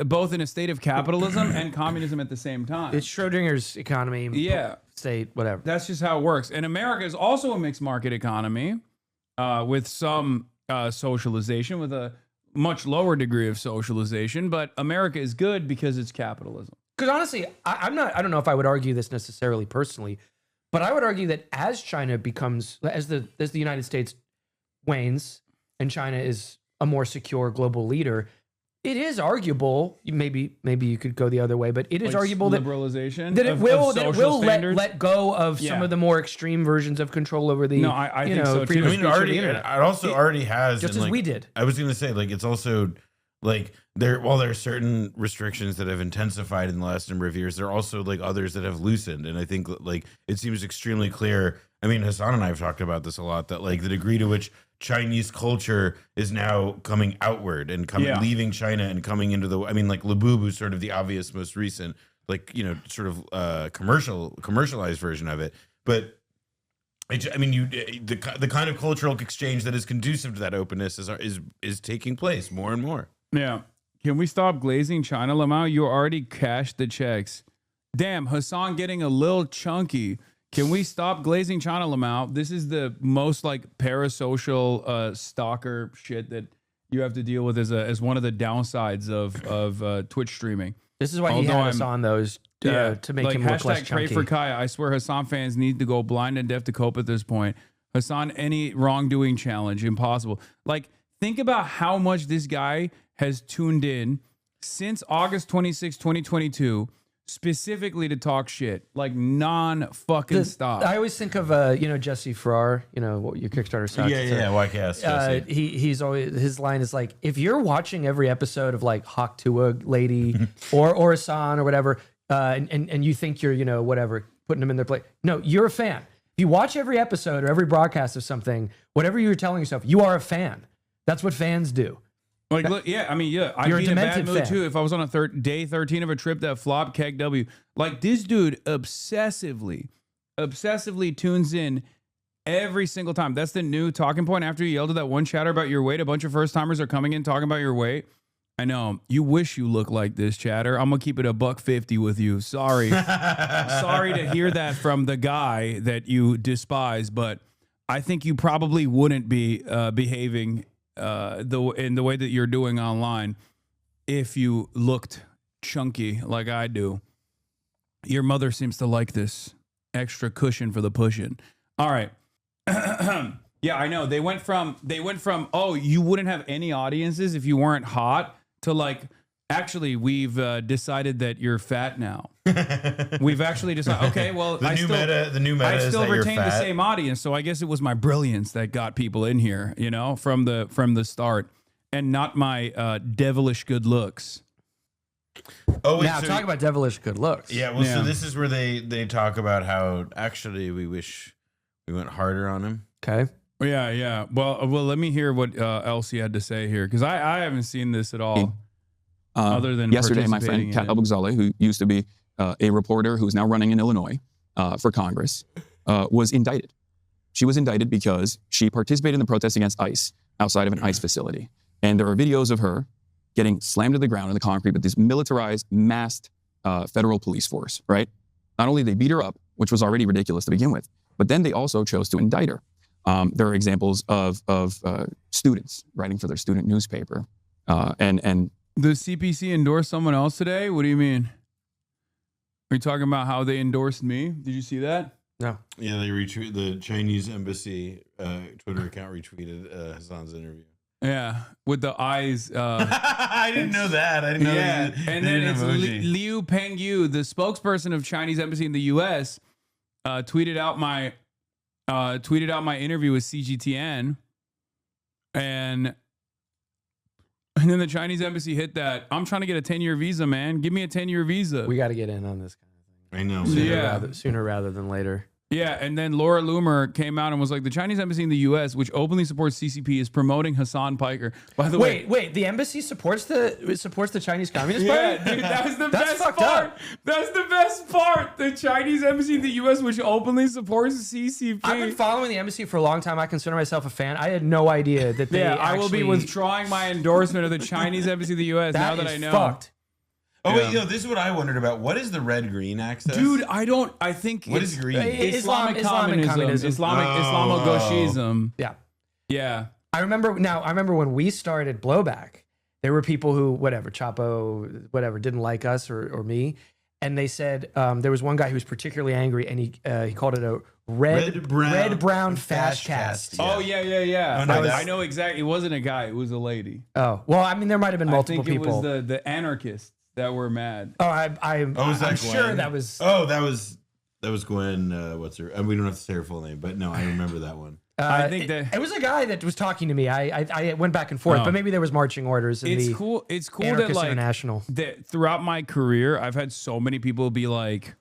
both in a state of capitalism and communism at the same time. It's Schrodinger's economy, Yeah. state, whatever. That's just how it works. And America is also a mixed market economy with some socialization, with a much lower degree of socialization. But America is good because it's capitalism. Because honestly, I don't know if I would argue this necessarily personally, but I would argue that as China becomes, as the United States wanes and China is a more secure global leader, it is arguable, maybe you could go the other way, but it is Like arguable that liberalization it of will social standards. let go of some Yeah. of the more extreme versions of control over the No, I think so, too. freedom I of mean, speech or the already, it internet. also already has. Just and, as like, we did. I was going to say, like, it's also like while there are certain restrictions that have intensified in the last number of years, there are also like others that have loosened. And I think like it seems extremely clear. I mean, Hasan and I have talked about this a lot, that like the degree to which Chinese culture is now coming outward and leaving China and coming into like Labubu is sort of the obvious, most recent, like, sort of commercialized version of it. But the kind of cultural exchange that is conducive to that openness is taking place more and more. Yeah. Can we stop glazing China, Lamau? You already cashed the checks. Damn, Hasan getting a little chunky. Can we stop glazing China, Lamau? This is the most like parasocial stalker shit that you have to deal with as one of the downsides of Twitch streaming. This is why he Although had us on those to make like him look less hashtag pray chunky. for Kaya. I swear Hasan fans need to go blind and deaf to cope at this point. Hasan, any wrongdoing challenge, impossible. Like, think about how much this guy has tuned in since August 26, 2022, specifically to talk shit, like non-fucking stop. I always think of Jesse Farrar, what your Kickstarter sucks. YKS. He's always, his line is like, if you're watching every episode of like Hawk Tua Lady or Hasan or whatever, and you think you're whatever, putting them in their place, no, you're a fan. If you watch every episode or every broadcast of something, whatever you're telling yourself, you are a fan. That's what fans do. Like, look, yeah, I mean, yeah, I'd You're a be in a bad demented mood fan. too if I was on a day 13 of a trip that flopped keg W. Like, this dude obsessively tunes in every single time. That's the new talking point. After you yelled at that one chatter about your weight, a bunch of first timers are coming in talking about your weight. I know you wish you look like this, chatter. I'm gonna keep it $150 with you. Sorry, sorry to hear that from the guy that you despise, but I think you probably wouldn't be behaving in the way that you're doing online if you looked chunky like I do. Your mother seems to like this extra cushion for the pushing. All right. Yeah, I know. They went from, oh, you wouldn't have any audiences if you weren't hot, to like, actually, we've decided that you're fat now. We've actually decided, okay, well, The new meta I is still that you're retain the fat. same audience, so I guess it was my brilliance that got people in here, you know, from the start, and not my devilish good looks. Oh, wait, Now, so- talk about devilish good looks. Yeah, well, Yeah. so this is where they talk about how actually we wish we went harder on him. Okay. Yeah. Well, let me hear what else he had to say here, because I haven't seen this at all. Other than yesterday, my participating friend in Kat it. Albuxale, who used to be a reporter who's now running in Illinois for Congress, was indicted. She was indicted because she participated in the protest against ICE outside of an ICE facility. And there are videos of her getting slammed to the ground in the concrete with this militarized, masked federal police force, right? Not only did they beat her up, which was already ridiculous to begin with, but then they also chose to indict her. There are examples of students writing for their student newspaper. And The CPC endorsed someone else today? What do you mean? Are you talking about how they endorsed me? Did you see that? No. Yeah, they retweet the Chinese embassy Twitter account retweeted Hasan's interview. Yeah, with the eyes. I didn't know that. I didn't know. Yeah, that and they then did it's emoji. Liu Pengyu, the spokesperson of Chinese embassy in the U.S., tweeted out my interview with CGTN, and then the Chinese embassy hit that. I'm trying to get a 10-year visa, man. Give me a 10-year visa. We got to get in on this kind of thing. I know. Yeah. Sooner rather than later. Yeah, and then Laura Loomer came out and was like, the Chinese embassy in the U.S., which openly supports CCP, is promoting Hasan Piker. By the way, Wait. The embassy supports the Chinese Communist yeah, Party? dude, that was the That's best fucked part. up. That's the best part. The Chinese embassy in the U.S., which openly supports CCP. I've been following the embassy for a long time. I consider myself a fan. I had no idea that they I will be actually- withdrawing my endorsement of the Chinese embassy in the U.S. now that is I know. fucked. Oh wait, this is what I wondered about. What is the red-green access? Dude, I think What it's is green? Islamic Islamic communism. Islamic Islamo-Gauchism. Yeah. Yeah. I remember when we started Blowback, there were people who, Chapo, didn't like us or me. And they said, there was one guy who was particularly angry, and he called it a red brown fast cast. Yeah. Oh, yeah. Oh, no, that's- I know exactly. It wasn't a guy. It was a lady. Oh, well, I mean, there might have been multiple I think people. it was the anarchists that were mad. Oh, was that I'm Gwen? sure that was. Oh, that was Gwen. What's her? We don't have to say her full name, but no, I remember that one. I think it was a guy that was talking to me. I went back and forth, Oh. but maybe there was marching orders in It's the cool. It's cool that Anarchist like International. that throughout my career, I've had so many people be like,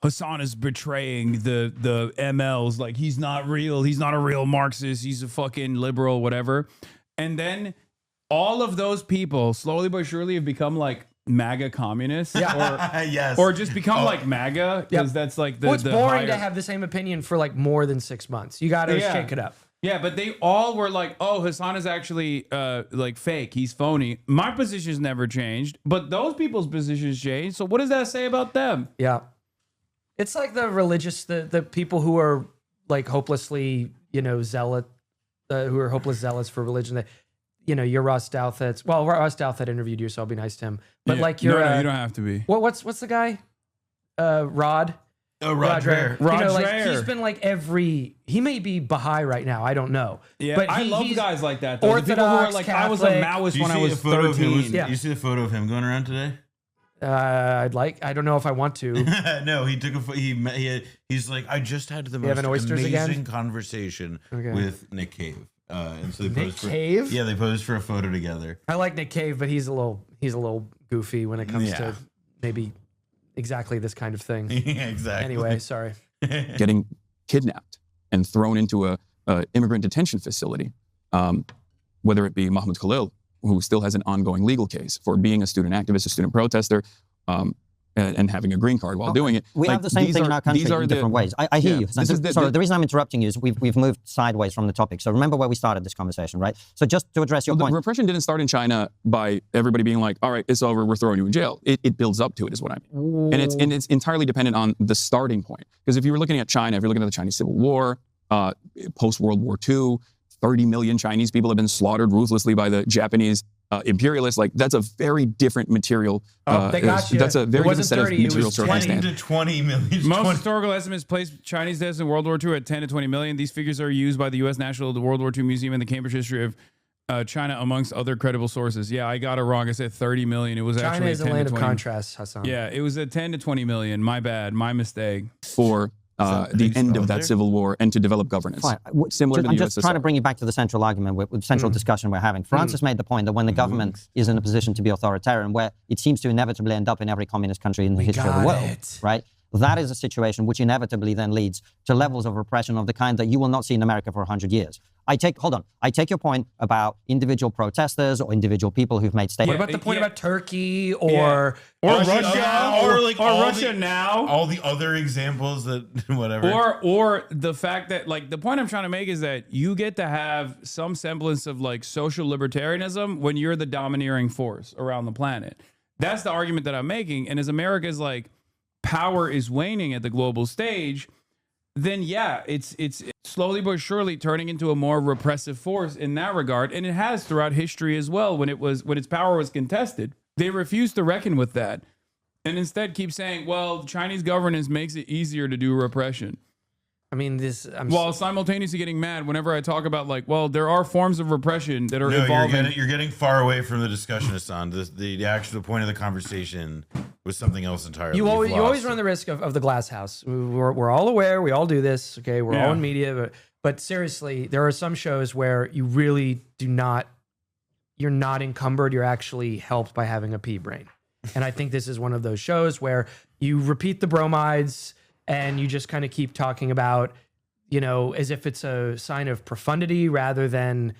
Hasan is betraying the MLs. Like, he's not real. He's not a real Marxist. He's a fucking liberal, whatever. And then all of those people slowly but surely have become like MAGA communists. Yes. Or just become like MAGA, because that's like the Well, it's the boring to higher- have the same opinion for like more than 6 months. You got to Yeah. shake it up. Yeah, but they all were like, oh, Hasan is actually like fake. He's phony. My position's never changed, but those people's positions changed. So what does that say about them? Yeah. It's like the religious, the people who are like hopelessly, zealot, who are hopeless zealots for religion. That, you're Ross Douthat. Well, Ross Douthat interviewed you, so I'll be nice to him. But Yeah. like you're, no, you don't have to be. what's the guy? Rod. Oh, Rod Dreher. Rod like Dreher. he's been like he may be Baha'i right now. I don't know. Yeah, but I love he's guys like that. Though. The people who are Orthodox, like, I was a Catholic. Maoist Do you when I see was a photo of him? 13. Yeah. You see the photo of him going around today? I don't know if I want to. No, he took he's like, I just had the most having oysters amazing again? conversation Okay. with Nick Cave. And so they Nick posed for, Cave? Yeah, they posed for a photo together. I like Nick Cave, but he's a little goofy when it comes Yeah. to maybe exactly this kind of thing. Yeah, exactly. Anyway, sorry. getting kidnapped and thrown into a immigrant detention facility, whether it be Mahmoud Khalil, who still has an ongoing legal case for being a student activist, a student protester, and having a green card while doing it. We Like, have the same these thing in are- our country these are in the- different ways. I hear Yeah, you. this is the- Sorry, the reason I'm interrupting you is we've moved sideways from the topic. So remember where we started this conversation, right? So just to address your The point. repression didn't start in China by everybody being like, all right, it's over, we're throwing you in jail. It builds up to it, is what I mean. And it's entirely dependent on the starting point. Because if you were looking at China, if you're looking at the Chinese Civil War, post-World War II, 30 million Chinese people have been slaughtered ruthlessly by the Japanese imperialist. Like that's a very different material. They got you. That's a very It different wasn't set of 30, it was material 10 circumstance. to 20 million. Most 20 historical estimates place Chinese deaths in World War II at 10 to 20 million. These figures are used by the U.S. National World War II Museum and the Cambridge History of China, amongst other credible sources. Yeah, I got it wrong. I said 30 million. It was China actually is a 10 land to of 20. contrasts, Hasan. Yeah, it was at 10 to 20 million. My bad. My mistake. For the end of that civil war and to develop governance. Fine. Similar to I'm the just trying to USSR. bring you back to the central argument, with central discussion we're having. Francis made the point that when the government is in a position to be authoritarian, where it seems to inevitably end up in every communist country in the history of the got world, it. right? That is a situation which inevitably then leads to levels of repression of the kind that you will not see in America for 100 years. I take your point about individual protesters or individual people who've made What statements. about the point Yeah. about Turkey or Russia, or like or all Russia the, now. all the other examples that whatever. Or the fact that, like, the point I'm trying to make is that you get to have some semblance of like social libertarianism when you're the domineering force around the planet. That's the argument that I'm making. And as America's like power is waning at the global stage, then yeah, it's slowly but surely turning into a more repressive force in that regard. And it has throughout history as well. When its power was contested, they refused to reckon with that. And instead keep saying, well, Chinese governance makes it easier to do repression. I mean, While simultaneously getting mad whenever I talk about, like, well, there are forms of repression that are No, evolving. you're getting far away from the discussion, Hasan. The actual point of the conversation was something else entirely. you always lost. run the risk of the glass house. We're all aware. We all do this. Okay, we're Yeah. all in media, but seriously, there are some shows where you really you're not encumbered. You're actually helped by having a pea brain, and I think this is one of those shows where you repeat the bromides and you just kind of keep talking about, as if it's a sign of profundity rather than,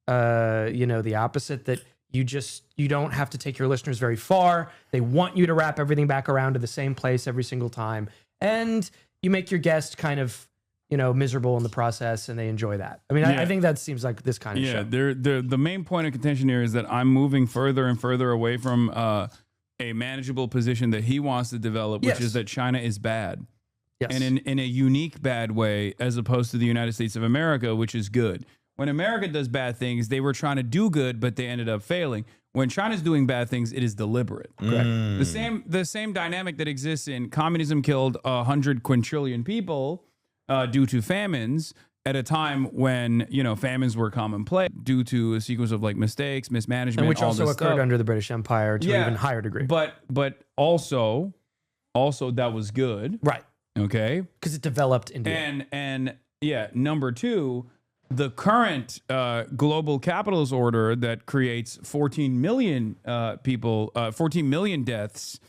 the opposite, that you don't have to take your listeners very far. They want you to wrap everything back around to the same place every single time. And you make your guest kind of, miserable in the process, and they enjoy that. I mean, Yeah. I think that seems like this kind of show. The main point of contention here is that I'm moving further and further away from a manageable position that he wants to develop, which Yes. is that China is bad. Yes. And in a unique bad way, as opposed to the United States of America, which is good. When America does bad things, they were trying to do good, but they ended up failing. When China's doing bad things, it is deliberate. Correct. The same dynamic that exists in communism killed 100 quintillion people due to famines at a time when famines were commonplace due to a sequence of like mistakes, mismanagement, and which all also this occurred stuff. under the British Empire to an even higher degree. But also that was good. Right. Okay. Because it developed India. And yeah, number two, the current global capitalist order that creates 14 million people, 14 million deaths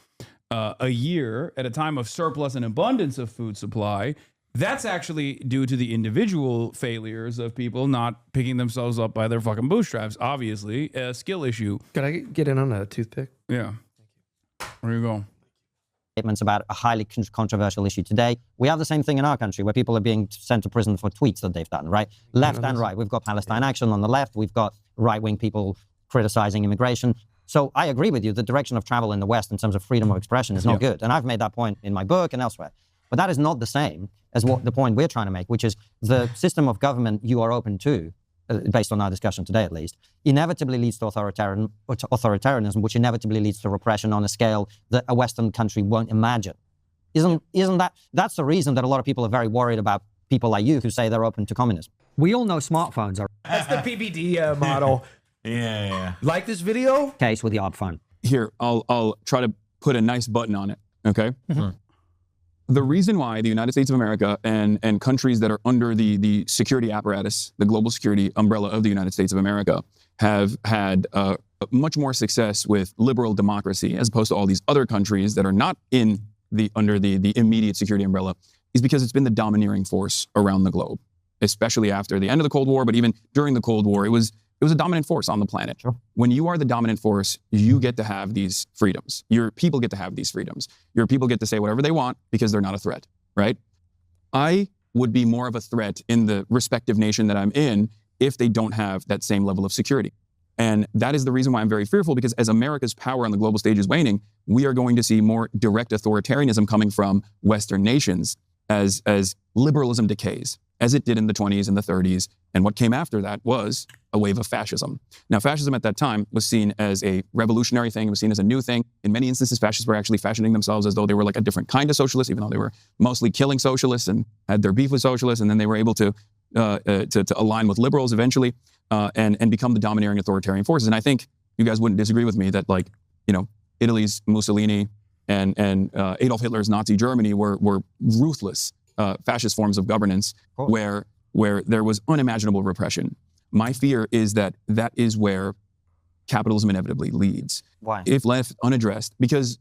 a year at a time of surplus and abundance of food supply, that's actually due to the individual failures of people not picking themselves up by their fucking bootstraps. Obviously, a skill issue. Could I get in on a toothpick? Yeah. There you go. Statements about a highly controversial issue today. We have the same thing in our country where people are being sent to prison for tweets that they've done, right? Left and right. We've got Palestine Action on the left. We've got right-wing people criticizing immigration. So I agree with you. The direction of travel in the West in terms of freedom of expression is not good. And I've made that point in my book and elsewhere. But that is not the same as what the point we're trying to make, which is the system of government you are open to, based on our discussion today at least, inevitably leads to authoritarianism, which inevitably leads to repression on a scale that a Western country won't imagine. Isn't that's the reason that a lot of people are very worried about people like you who say they're open to communism. We all know smartphones are That's the PBD model. Yeah. Like this video? the case with the odd phone. Here, I'll try to put a nice button on it, okay? The reason why the United States of America and countries that are under the security apparatus, the global security umbrella of the United States of America, have had much more success with liberal democracy as opposed to all these other countries that are not under the immediate security umbrella is because it's been the domineering force around the globe, especially after the end of the Cold War, but even during the Cold War, it was a dominant force on the planet. Sure. When you are the dominant force, you get to have these freedoms. Your people get to have these freedoms. Your people get to say whatever they want because they're not a threat, right? I would be more of a threat in the respective nation that I'm in if they don't have that same level of security. And that is the reason why I'm very fearful, because as America's power on the global stage is waning, we are going to see more direct authoritarianism coming from Western nations as liberalism decays. as it did in the 20s and the 30s. And what came after that was a wave of fascism. Now, fascism at that time was seen as a revolutionary thing. It was seen as a new thing. In many instances, fascists were actually fashioning themselves as though they were like a different kind of socialist, even though they were mostly killing socialists and had their beef with socialists. And then they were able to align with liberals eventually and become the domineering authoritarian forces. And I think you guys wouldn't disagree with me that, like, you know, Italy's Mussolini and Adolf Hitler's Nazi Germany were ruthless fascist forms of governance where there was unimaginable repression. My fear is that that is where capitalism inevitably leads. Why? If left unaddressed, because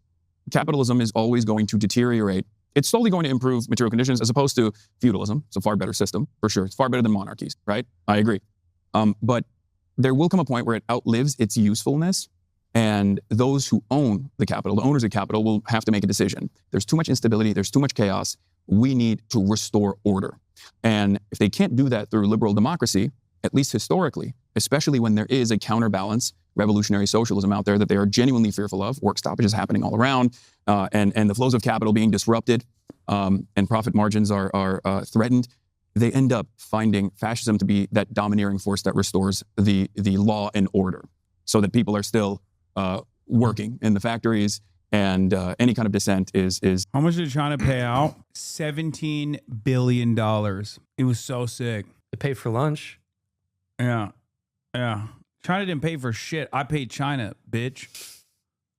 capitalism is always going to deteriorate. It's slowly going to improve material conditions as opposed to feudalism. It's a far better system, for sure. It's far better than monarchies, right? I agree. But there will come a point where it outlives its usefulness, and those who own the capital, the owners of capital, will have to make a decision. There's too much instability. There's too much chaos. We need to restore order. And if they can't do that through liberal democracy, at least historically, especially when there is a counterbalance, revolutionary socialism out there that they are genuinely fearful of, work stoppages happening all around, and the flows of capital being disrupted, and profit margins are threatened, they end up finding fascism to be that domineering force that restores the law and order, so that people are still working in the factories, and any kind of dissent is. How much did China pay out? $17 billion. It was so sick. They paid for lunch. Yeah. China didn't pay for shit. I paid China, bitch.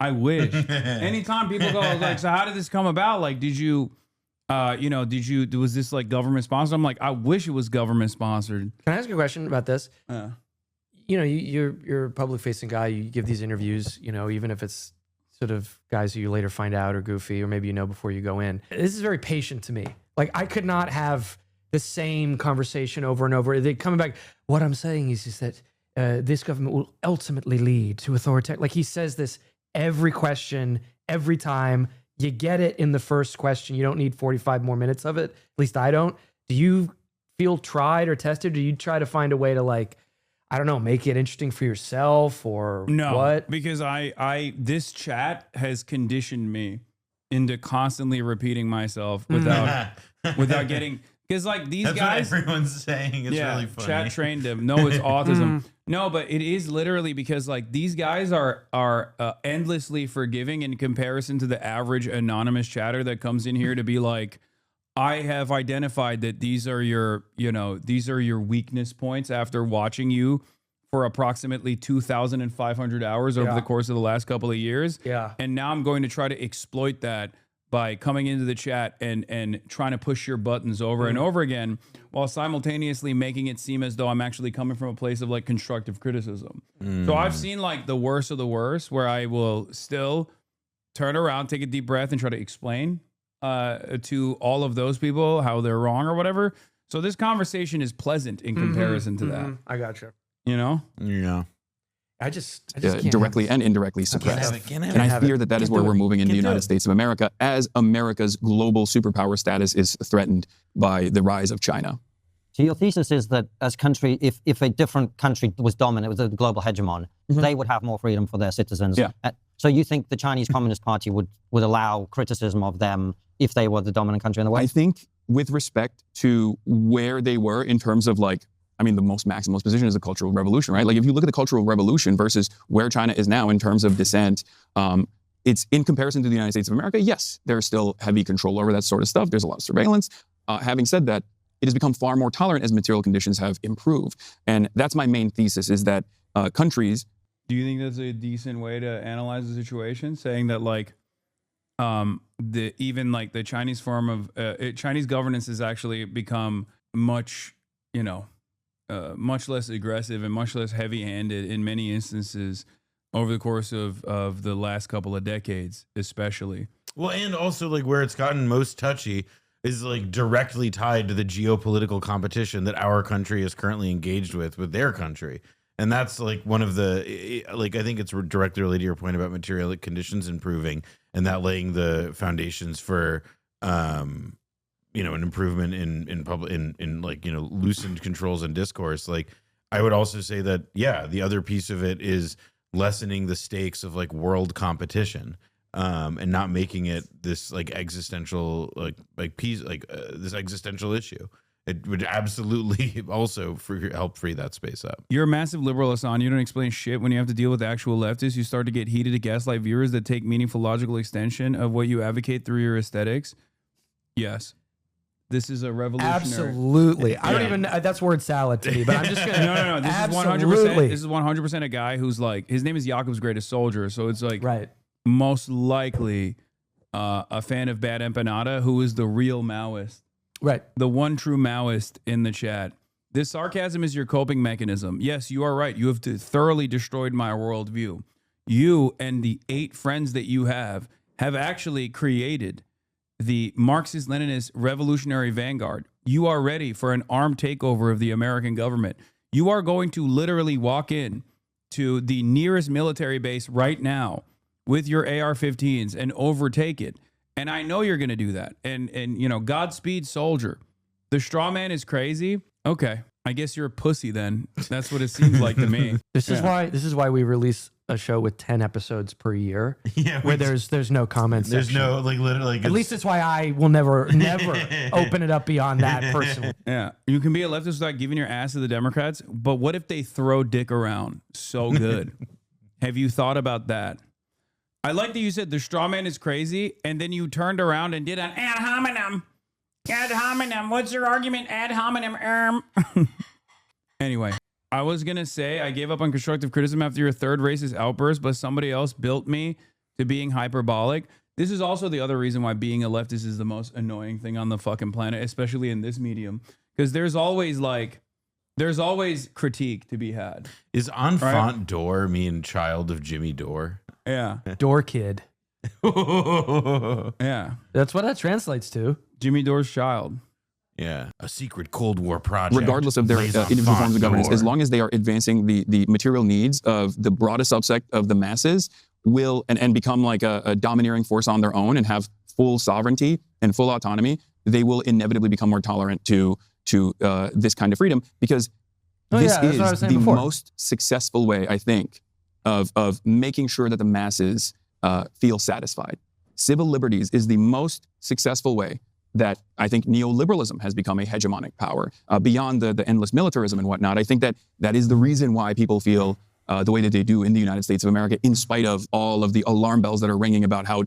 I wish. Anytime people go like, so how did this come about? Like, did you, was this like government sponsored? I'm like, I wish it was government sponsored. Can I ask you a question about this? You know, you're a public facing guy. You give these interviews, you know, even if it's sort of guys who you later find out are goofy, or maybe you know before you go in. This is very patient to me. Like, I could not have the same conversation over and over. They coming back. What I'm saying is that this government will ultimately lead to authoritarian. Like, he says this every question, every time. You get it in the first question. You don't need 45 more minutes of it. At least I don't. Do you feel tried or tested? Do you try to find a way to, like, I don't know, make it interesting for yourself, or no, what? Because this chat has conditioned me into constantly repeating myself without getting, because like these That's guys, what everyone's saying. It's really funny. Chat trained him. No, it's autism. No, but it is literally because like these guys are endlessly forgiving in comparison to the average anonymous chatter that comes in here to be like, I have identified that these are your weakness points after watching you for approximately 2,500 hours over the course of the last couple of years. Yeah. And now I'm going to try to exploit that by coming into the chat and trying to push your buttons over and over again, while simultaneously making it seem as though I'm actually coming from a place of like constructive criticism. So I've seen like the worst of the worst, where I will still turn around, take a deep breath, and try to explain to all of those people how they're wrong or whatever. So this conversation is pleasant in comparison to that. I gotcha. You know? Yeah. I just can't directly and indirectly suppressed. And I fear that is where we're moving in the United States of America, as America's global superpower status is threatened by the rise of China. So your thesis is that as country, if a different country was dominant, was a global hegemon, they would have more freedom for their citizens. Yeah. So you think the Chinese Communist Party would allow criticism of them if they were the dominant country in the West? I think with respect to where they were in terms of like, I mean, the most maximalist position is the Cultural Revolution, right? Like if you look at the Cultural Revolution versus where China is now in terms of dissent, it's in comparison to the United States of America. Yes, there's still heavy control over that sort of stuff. There's a lot of surveillance. Having said that, it has become far more tolerant as material conditions have improved. And that's my main thesis, is that countries... Do you think that's a decent way to analyze the situation? Saying that like the Chinese form of Chinese governance has actually become much less aggressive and much less heavy-handed in many instances over the course of the last couple of decades, especially. Well, and also like where it's gotten most touchy is like directly tied to the geopolitical competition that our country is currently engaged with their country. And that's like one of the, like, I think it's directly related to your point about material conditions improving and that laying the foundations for, an improvement in public, in like, loosened controls and discourse. Like, I would also say that, yeah, the other piece of it is lessening the stakes of like world competition, and not making it this like existential, this existential issue. it would absolutely also help free that space up. You're a massive liberal, Hasan. You don't explain shit when you have to deal with actual leftists. You start to get heated to gaslight viewers that take meaningful logical extension of what you advocate through your aesthetics. Yes. This is a revolutionary. Absolutely. I don't even know. That's word salad to me, but I'm just going to. No. This Absolutely. is 100% a guy who's like, his name is Yakov's greatest soldier. So it's like, Right. most likely a fan of Bad Empanada, who is the real Maoist. Right. The one true Maoist in the chat. This sarcasm is your coping mechanism. Yes, you are right. You have thoroughly destroyed my worldview. You and the 8 friends that you have actually created the Marxist-Leninist revolutionary vanguard. You are ready for an armed takeover of the American government. You are going to literally walk in to the nearest military base right now with your AR-15s and overtake it. And I know you're going to do that. And you know, Godspeed, soldier. The straw man is crazy. Okay, I guess you're a pussy then. That's what it seems like to me. This is why we release a show with 10 episodes per year. Yeah, where there's no comments. There's no like literally. At least that's why I will never open it up beyond that personally. Yeah, you can be a leftist without giving your ass to the Democrats. But what if they throw dick around so good? Have you thought about that? I like that you said the straw man is crazy, and then you turned around and did an ad hominem. Ad hominem. What's your argument? Ad hominem. Anyway, I was going to say I gave up on constructive criticism after your third racist outburst, but somebody else built me to being hyperbolic. This is also the other reason why being a leftist is the most annoying thing on the fucking planet, especially in this medium, because there's always critique to be had. Is enfant door mean child of Jimmy Dore? Yeah. Door kid. Yeah. That's what that translates to. Jimmy Dore's child. Yeah. A secret Cold War project. Regardless of their individual forms of governance, as long as they are advancing the material needs of the broadest subset of the masses, will and become like a domineering force on their own and have full sovereignty and full autonomy, they will inevitably become more tolerant to this kind of freedom, because this is the most successful way, I think, of making sure that the masses feel satisfied. Civil liberties is the most successful way that I think neoliberalism has become a hegemonic power beyond the endless militarism and whatnot. I think that is the reason why people feel the way that they do in the United States of America, in spite of all of the alarm bells that are ringing about how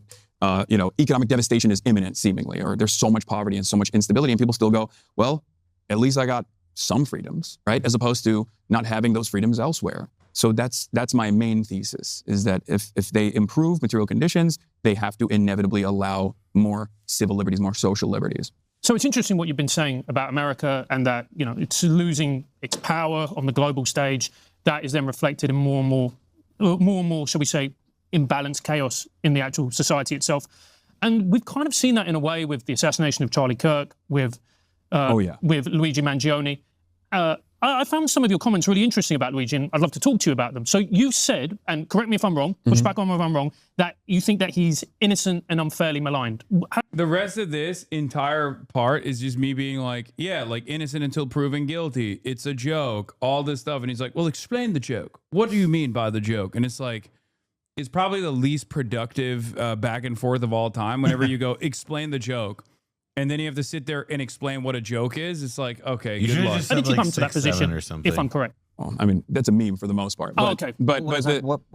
economic devastation is imminent, seemingly, or there's so much poverty and so much instability, and people still go, well, at least I got some freedoms, right? As opposed to not having those freedoms elsewhere. So that's my main thesis, is that if they improve material conditions, they have to inevitably allow more civil liberties, more social liberties. So it's interesting what you've been saying about America, and that, you know, it's losing its power on the global stage. That is then reflected in more and more, shall we say, imbalanced chaos in the actual society itself. And we've kind of seen that in a way with the assassination of Charlie Kirk, with Luigi Mangione. I found some of your comments really interesting about Luigi, and I'd love to talk to you about them. So you said, and correct me if I'm wrong, push back on me if I'm wrong, that you think that he's innocent and unfairly maligned. The rest of this entire part is just me being like, yeah, like innocent until proven guilty. It's a joke, all this stuff. And he's like, well, explain the joke. What do you mean by the joke? And it's like, it's probably the least productive back and forth of all time. Whenever you go, explain the joke, and then you have to sit there and explain what a joke is. It's like, okay, good luck. I need to come to that position, or something, if I'm correct. Well, I mean, that's a meme for the most part. But, okay. But what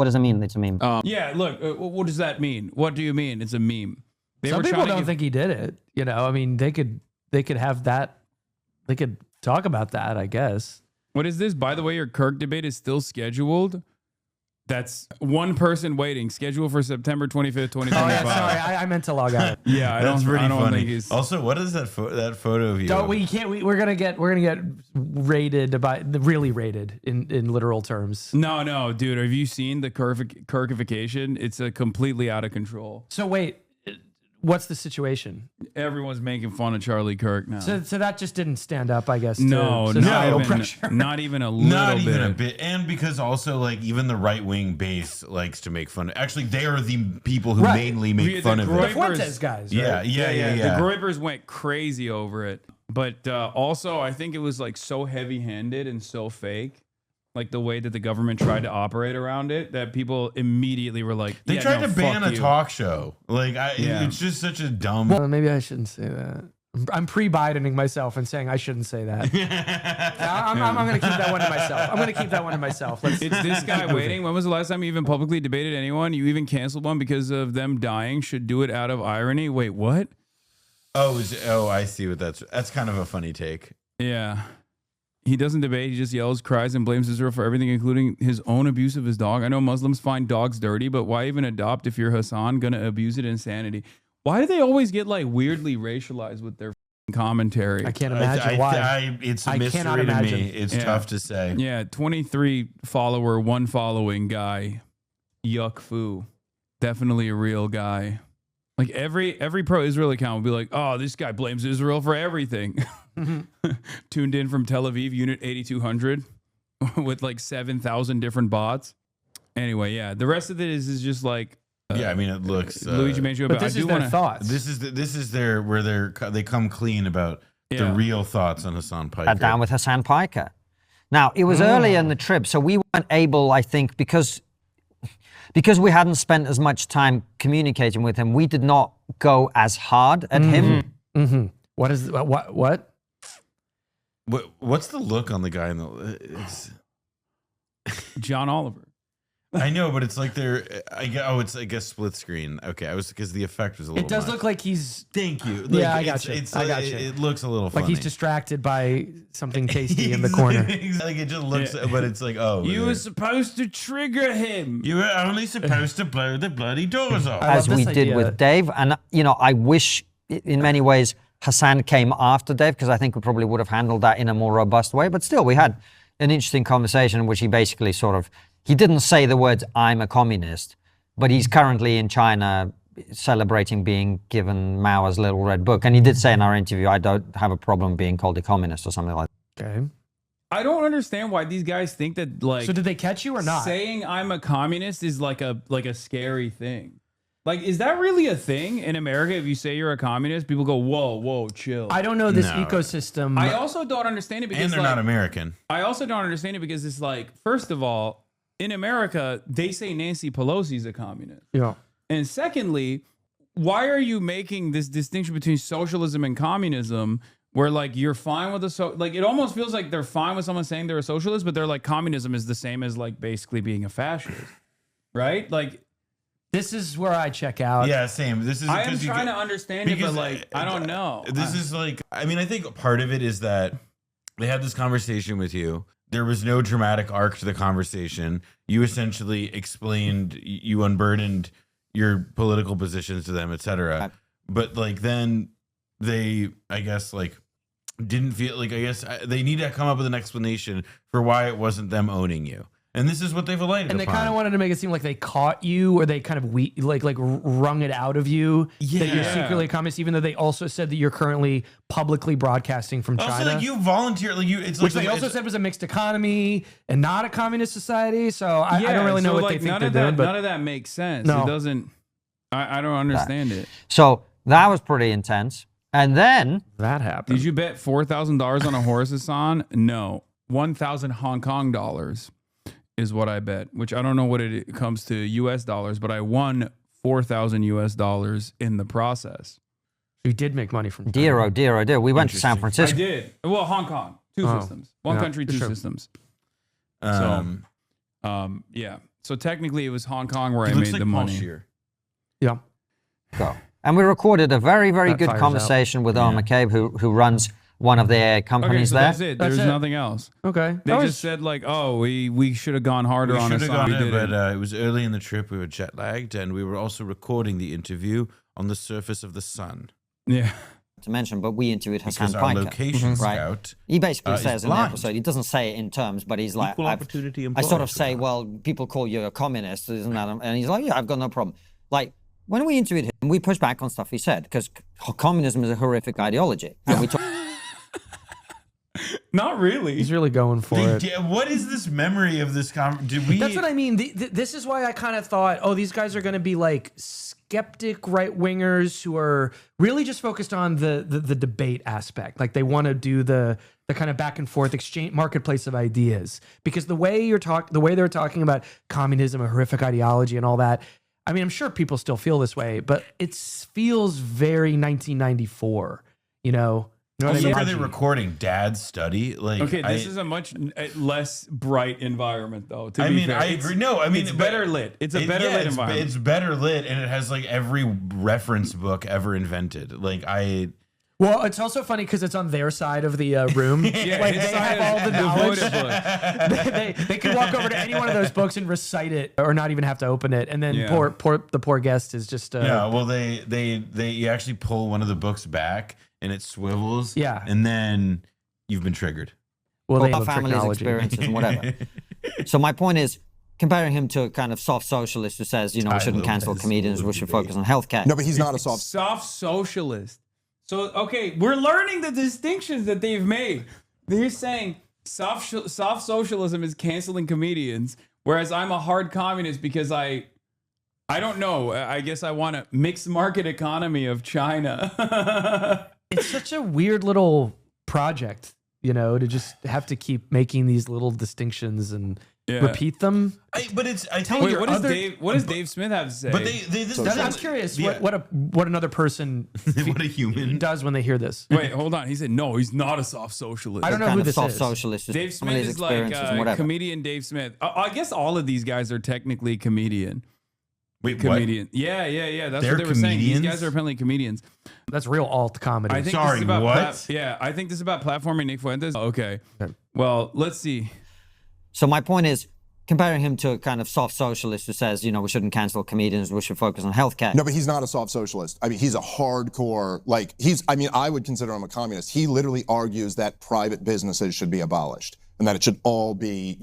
does it mean? It's a meme. Yeah, look, what does that mean? What do you mean? It's a meme. Some people don't think he did it. You know, I mean, they could have that. They could talk about that, I guess. What is this? By the way, your Kirk debate is still scheduled. That's one person waiting. Scheduled for September 25th, 2025. Oh, yeah, sorry. I meant to log out. Yeah, I don't funny. think he's... Also, what is that photo of you? We're gonna get rated really rated in literal terms. No, dude. Have you seen the Kirkification? It's a completely out of control. So wait, what's the situation? Everyone's making fun of Charlie Kirk now. So that just didn't stand up, I guess. No, not even a little bit. And because also, like, even the right wing base likes to make fun of. Actually, they are the people who mainly make fun of it. The Fuentes guys. Right? Yeah. The Groypers went crazy over it, but also I think it was like so heavy-handed and so fake. Like the way that the government tried to operate around it, that people immediately were like, they tried to ban a talk show. Like, it's just such a dumb. Well, maybe I shouldn't say that. I'm pre-Bidening myself and saying I shouldn't say that. I'm going to keep that one to myself. I'm going to keep that one to myself. It's this guy waiting. When was the last time you even publicly debated anyone? You even canceled one because of them dying? Should do it out of irony? Wait, what? Oh, I see what that's kind of a funny take. Yeah. He doesn't debate. He just yells, cries, and blames Israel for everything, including his own abuse of his dog. I know Muslims find dogs dirty, but why even adopt if you're Hasan? Gonna abuse it? Insanity. Why do they always get like weirdly racialized with their commentary? I can't imagine why. It's a I mystery cannot to imagine. me. It's tough to say. Yeah, 23 follower, 1 following guy. Yuck foo. Definitely a real guy. Like every pro-Israel account will be like, oh, this guy blames Israel for everything. Tuned in from Tel Aviv, Unit 8200, with like 7,000 different bots. Anyway, yeah, the rest of it is just like, yeah, I mean, it looks Luigi Mangione, But this is their thoughts. This is their where they come clean about the real thoughts on Hasan Piker. Down with Hasan Piker. Now, it was early in the trip, so we weren't able, I think, because we hadn't spent as much time communicating with him, we did not go as hard at him. Mm-hmm. What is what? What's the look on the guy in the? John Oliver. I know, but it's like it's I guess split screen. Okay, I was because the effect was a little. It does much. look like he's. Thank you. Yeah, I got you. I got you. It looks a little Like funny. he's distracted by something tasty in the corner. Like it just looks, but it's like, oh, You were supposed to trigger him. You were only supposed to blow the bloody doors off. As love we this did idea. with Dave. And, I wish in many ways Hasan came after Dave, because I think we probably would have handled that in a more robust way. But still, we had an interesting conversation in which he basically he didn't say the words, I'm a communist, but he's currently in China celebrating being given Mao's little red book. And he did say in our interview, I don't have a problem being called a communist or something like that. Okay. I don't understand why these guys think that like. So did they catch you or not? Saying I'm a communist is like a scary thing. Like, is that really a thing in America? If you say you're a communist, people go, whoa, chill. I don't know this No. ecosystem. I also don't understand it because And they're not American. I also don't understand it because it's like, first of all, in America, they say Nancy Pelosi's a communist. Yeah. And secondly, why are you making this distinction between socialism and communism where like you're fine with like it almost feels like they're fine with someone saying they're a socialist, but they're like communism is the same as like basically being a fascist. Right? Like This is where I check out. Yeah, same. This is. I am trying to understand it, but like I don't know. This is like. I mean, I think part of it is that they had this conversation with you. There was no dramatic arc to the conversation. You essentially explained, you unburdened your political positions to them, etc. But like then they, I guess, like didn't feel like, I guess they need to come up with an explanation for why it wasn't them owning you. And this is what they've alighted And they upon. kind of wanted to make it seem like they caught you, or they kind of like wrung it out of you that you're Yeah. secretly a communist, even though they also said that you're currently publicly broadcasting from China. Also, like you volunteer, like you. It's which like they also said was a mixed economy and not a communist society. So I don't really know so, what like, they think none they're of that, doing. But none of that makes sense. No. It doesn't. I don't understand it. So that was pretty intense. And then that happened. Did you bet $4,000 on a horse, Hasan? No, 1,000 Hong Kong dollars is what I bet. Which I don't know what it comes to U.S. dollars, but I won 4,000 U.S. dollars in the process. You did make money from dear, oh dear, oh dear, we went to San I Francisco. did. Well, Hong Kong, two systems, one yeah, country, two sure. systems. Um, Yeah. So technically, it was Hong Kong where I he made looks like the Paul money. Scheer. Yeah. Go. And we recorded a very, very That good fires conversation with Owen McCabe, who runs one of their Okay, companies so there. that's it. That's There's it. nothing else. Okay. They That just was- said like, "Oh, we should have gone harder We on should us." have gone We in, did but it. it was early in the trip. We were jet lagged, and we were also recording the interview on the surface of the sun Yeah. To mention, but we interviewed Hasan because our Piker. location Right. scout. He basically is says in the blind. episode, he doesn't say it in terms, but he's like, Equal opportunity I employer, sort of say, Siobhan. well, people call you a communist, isn't that? And he's like, yeah, I've got no problem. Like, when we interviewed him, we pushed back on stuff he said, because communism is a horrific ideology. And we talked Not really. He's really going for it. What is this memory of this Did we? That's what I mean. This is why I kind of thought, oh, these guys are going to be like skeptic right wingers who are really just focused on the debate aspect. Like they want to do the kind of back and forth exchange marketplace of ideas. Because the way they're talking about communism, a horrific ideology, and all that. I mean, I'm sure people still feel this way, but it feels very 1994. You know what I Also, mean? are they recording Dad's study? Like, Okay, this is a much less bright environment, though. To I be mean, fair. I agree. No, I mean, it's better lit. It's a better lit environment. It's better lit, and it has like every reference book ever invented. Like, Well, it's also funny because it's on their side of the room. Yeah, Like his they side have all the knowledge. book. they can walk over to any one of those books and recite it, or not even have to open it. And then Yeah. the poor guest is just yeah. Well, you actually pull one of the books back, and it swivels. Yeah. and then you've been triggered. well, they our have families' technology. experiences and whatever. So my point is, comparing him to a kind of soft socialist who says, we shouldn't cancel comedians, we should focus on healthcare. No, but he's not a soft. Soft socialist. So, okay, we're learning the distinctions that they've made. They're saying soft socialism is canceling comedians, whereas I'm a hard communist because I don't know. I guess I want a mixed market economy of China. It's such a weird little project, to just have to keep making these little distinctions and repeat them. I think Wait, what does Dave Smith have to say? But this I'm curious what another person what a human. does when they hear this. Wait, hold on. He said, no, he's not a soft socialist. I don't know Kind who of this soft is. socialist who Dave says Smith families' is like experiences and whatever. comedian Dave Smith. I guess all of these guys are technically comedian. Wait, Comedian. Yeah. That's They're what they were saying. These comedians? guys are apparently comedians. That's real alt comedy. I think Sorry, this is about what? I think this is about platforming Nick Fuentes. Okay. Well, let's see. So my point is, comparing him to a kind of soft socialist who says, we shouldn't cancel comedians, we should focus on healthcare. No, but he's not a soft socialist. I mean, he's a hardcore, I would consider him a communist. He literally argues that private businesses should be abolished and that it should all be,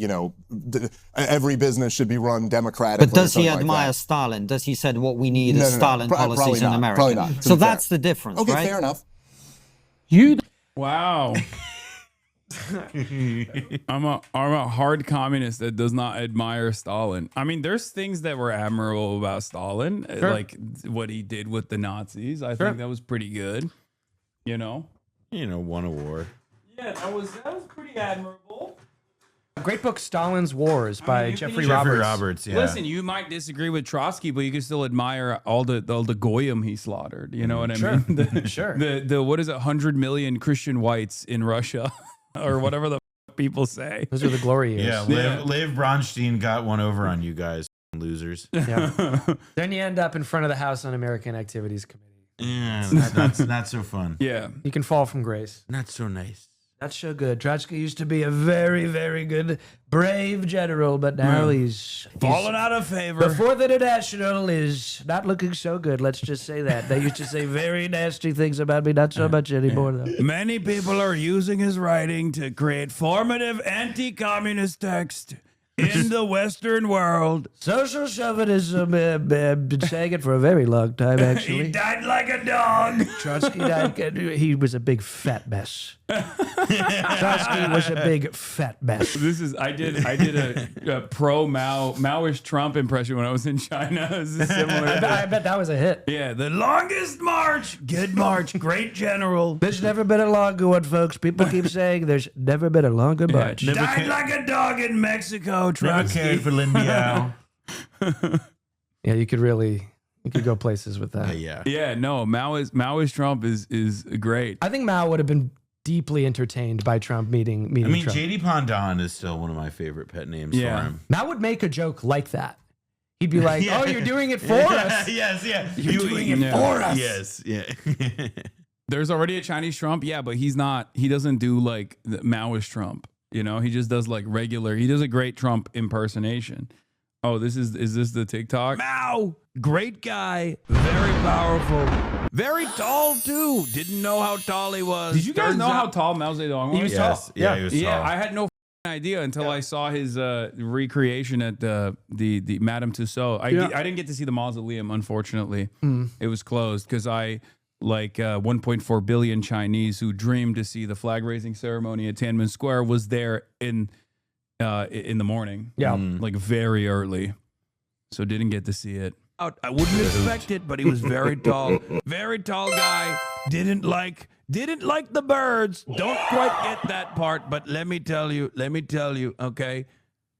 every business should be run democratically. But does he or something like admire that. Stalin? Does he said what we need No, is no, no. Stalin Probably policies in not. America? Probably not, to So be fair. that's the difference, Okay, right? fair enough. Wow. I'm a hard communist that does not admire Stalin. I mean, there's things that were admirable about Stalin, like what he did with the Nazis. I think that was pretty good. Won a war. Yeah, that was pretty admirable. Great book, Stalin's Wars by you can Jeffrey use- Roberts. Jeffrey Roberts, yeah. Listen, you might disagree with Trotsky, but you can still admire all the goyim he slaughtered. You know what I mean? Sure. The what is it? 100 million Christian whites in Russia, or whatever the people say. Those are the glory years. Yeah, Lev Bronstein got one over on you guys, losers. Yeah. Then you end up in front of the House Un-American Activities Committee. Yeah, that's not so fun. Yeah. You can fall from grace. Not so nice. Not so good. Trotsky used to be a very, very good, brave general, but now he's Falling out of favor. The Fourth International is not looking so good. Let's just say that. They used to say very nasty things about me. Not so much anymore, though. Many people are using his writing to create formative anti-communist text in the Western world. Social chauvinism, been saying it for a very long time, actually. He died like a dog. Trotsky died. He was a big fat mess. Trotsky was a big fat mess. I did a pro Maoist Trump impression when I was in China. This is similar. I bet that was a hit. Yeah, the longest march, good march, great general. There's never been a longer one, folks. People keep saying there's never been a longer march. Died like a dog in Mexico. Never Trotsky. cared for Lin Biao. Yeah, you could go places with that. Yeah. Yeah, no, Maoist Trump is great. I think Mao would have been deeply entertained by Trump meeting I mean, Trump. JD Pandon is still one of my favorite pet names Yeah. for him. Mao would make a joke like that. He'd be like, "Oh, you're doing it for us. Yes, yeah. You're doing it yeah. for us." Yes, yeah. There's already a Chinese Trump, yeah, but he doesn't do like the Maoist Trump. He just does like regular. He does a great Trump impersonation. Oh, is this the TikTok? Mao, great guy, very powerful, very tall too. Didn't know how tall he was. Did you guys know how tall Mao Zedong was? He was Yes, tall. yeah, he was Yeah, tall. I had no idea until I saw his recreation at the Madame Tussauds. I didn't get to see the mausoleum, unfortunately. It was closed because 1.4 billion Chinese who dreamed to see the flag raising ceremony at Tiananmen Square was there in the morning. Yeah. Like very early. So didn't get to see it. I wouldn't expect it, but he was very tall. Very tall guy. Didn't like the birds. Don't quite get that part, but let me tell you, okay?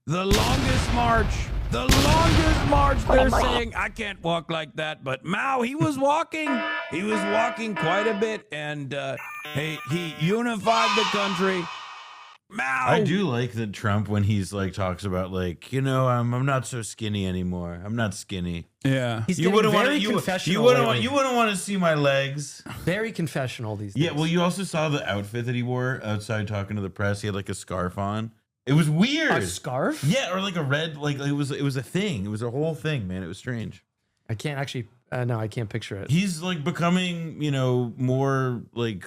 The longest march The longest march, they're saying. I can't walk like that, but Mao, he was walking. He was walking quite a bit, and he unified the country. Mao. I do like that Trump, when he's like talks about like, you know, I'm not so skinny anymore. I'm not skinny. Yeah. He's You getting wouldn't want very to. confessional. You wouldn't want to see my legs. Very confessional these days. Yeah. Well, you also saw the outfit that he wore outside talking to the press. He had like a scarf on. It was weird. A scarf? Yeah, or like a red. Like it was a thing. It was a whole thing, man. It was strange. I can't actually. No, I can't picture it. He's like becoming, you know, more like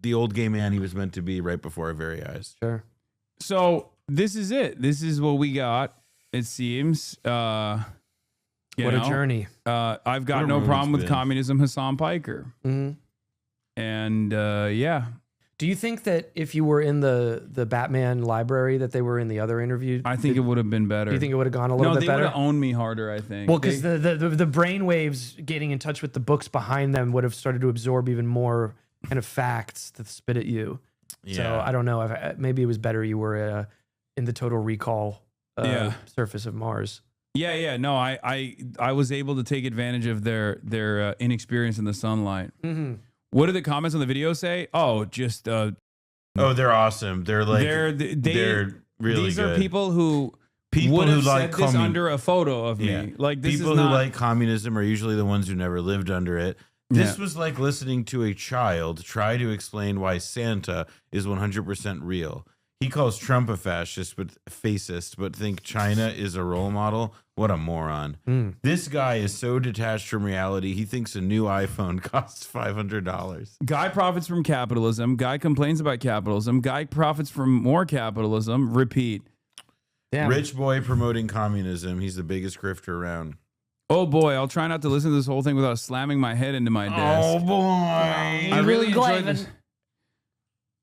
the old gay man he was meant to be right before our very eyes. Sure. So this is it. This is what we got. It seems. What a journey. I've got What a no road problem it's with been. communism, Hasan Piker. Mhm. And yeah, Do you think that if you were in the Batman library that they were in the other interview, I think it would have been better. do you think it would have gone a little no, bit they would better? have owned me harder. I think. Well, because They- the brain waves getting in touch with the books behind them would have started to absorb even more kind of facts to spit at you. So Yeah. I don't know. Maybe it was better you were in the Total Recall Yeah. surface of Mars. yeah. No, I was able to take advantage of their inexperience in the sunlight. Mm-hmm. What did the comments on the video say? Oh, just Oh, they're awesome. They're like they're really these good. are people who People would who have like said this commun- under a photo of Yeah. me. Like this People is who not, like communism are usually the ones who never lived under it. This Yeah. was like listening to a child try to explain why Santa is 100% real. He calls Trump a fascist, but think China is a role model. What a moron. This guy is so detached from reality. He thinks a new iPhone costs $500. Guy profits from capitalism. Guy complains about capitalism. Guy profits from more capitalism. Repeat. Damn. Rich boy promoting communism. He's the biggest grifter around. Oh boy, I'll try not to listen to this whole thing without slamming my head into my desk. Oh boy. I really enjoyed this.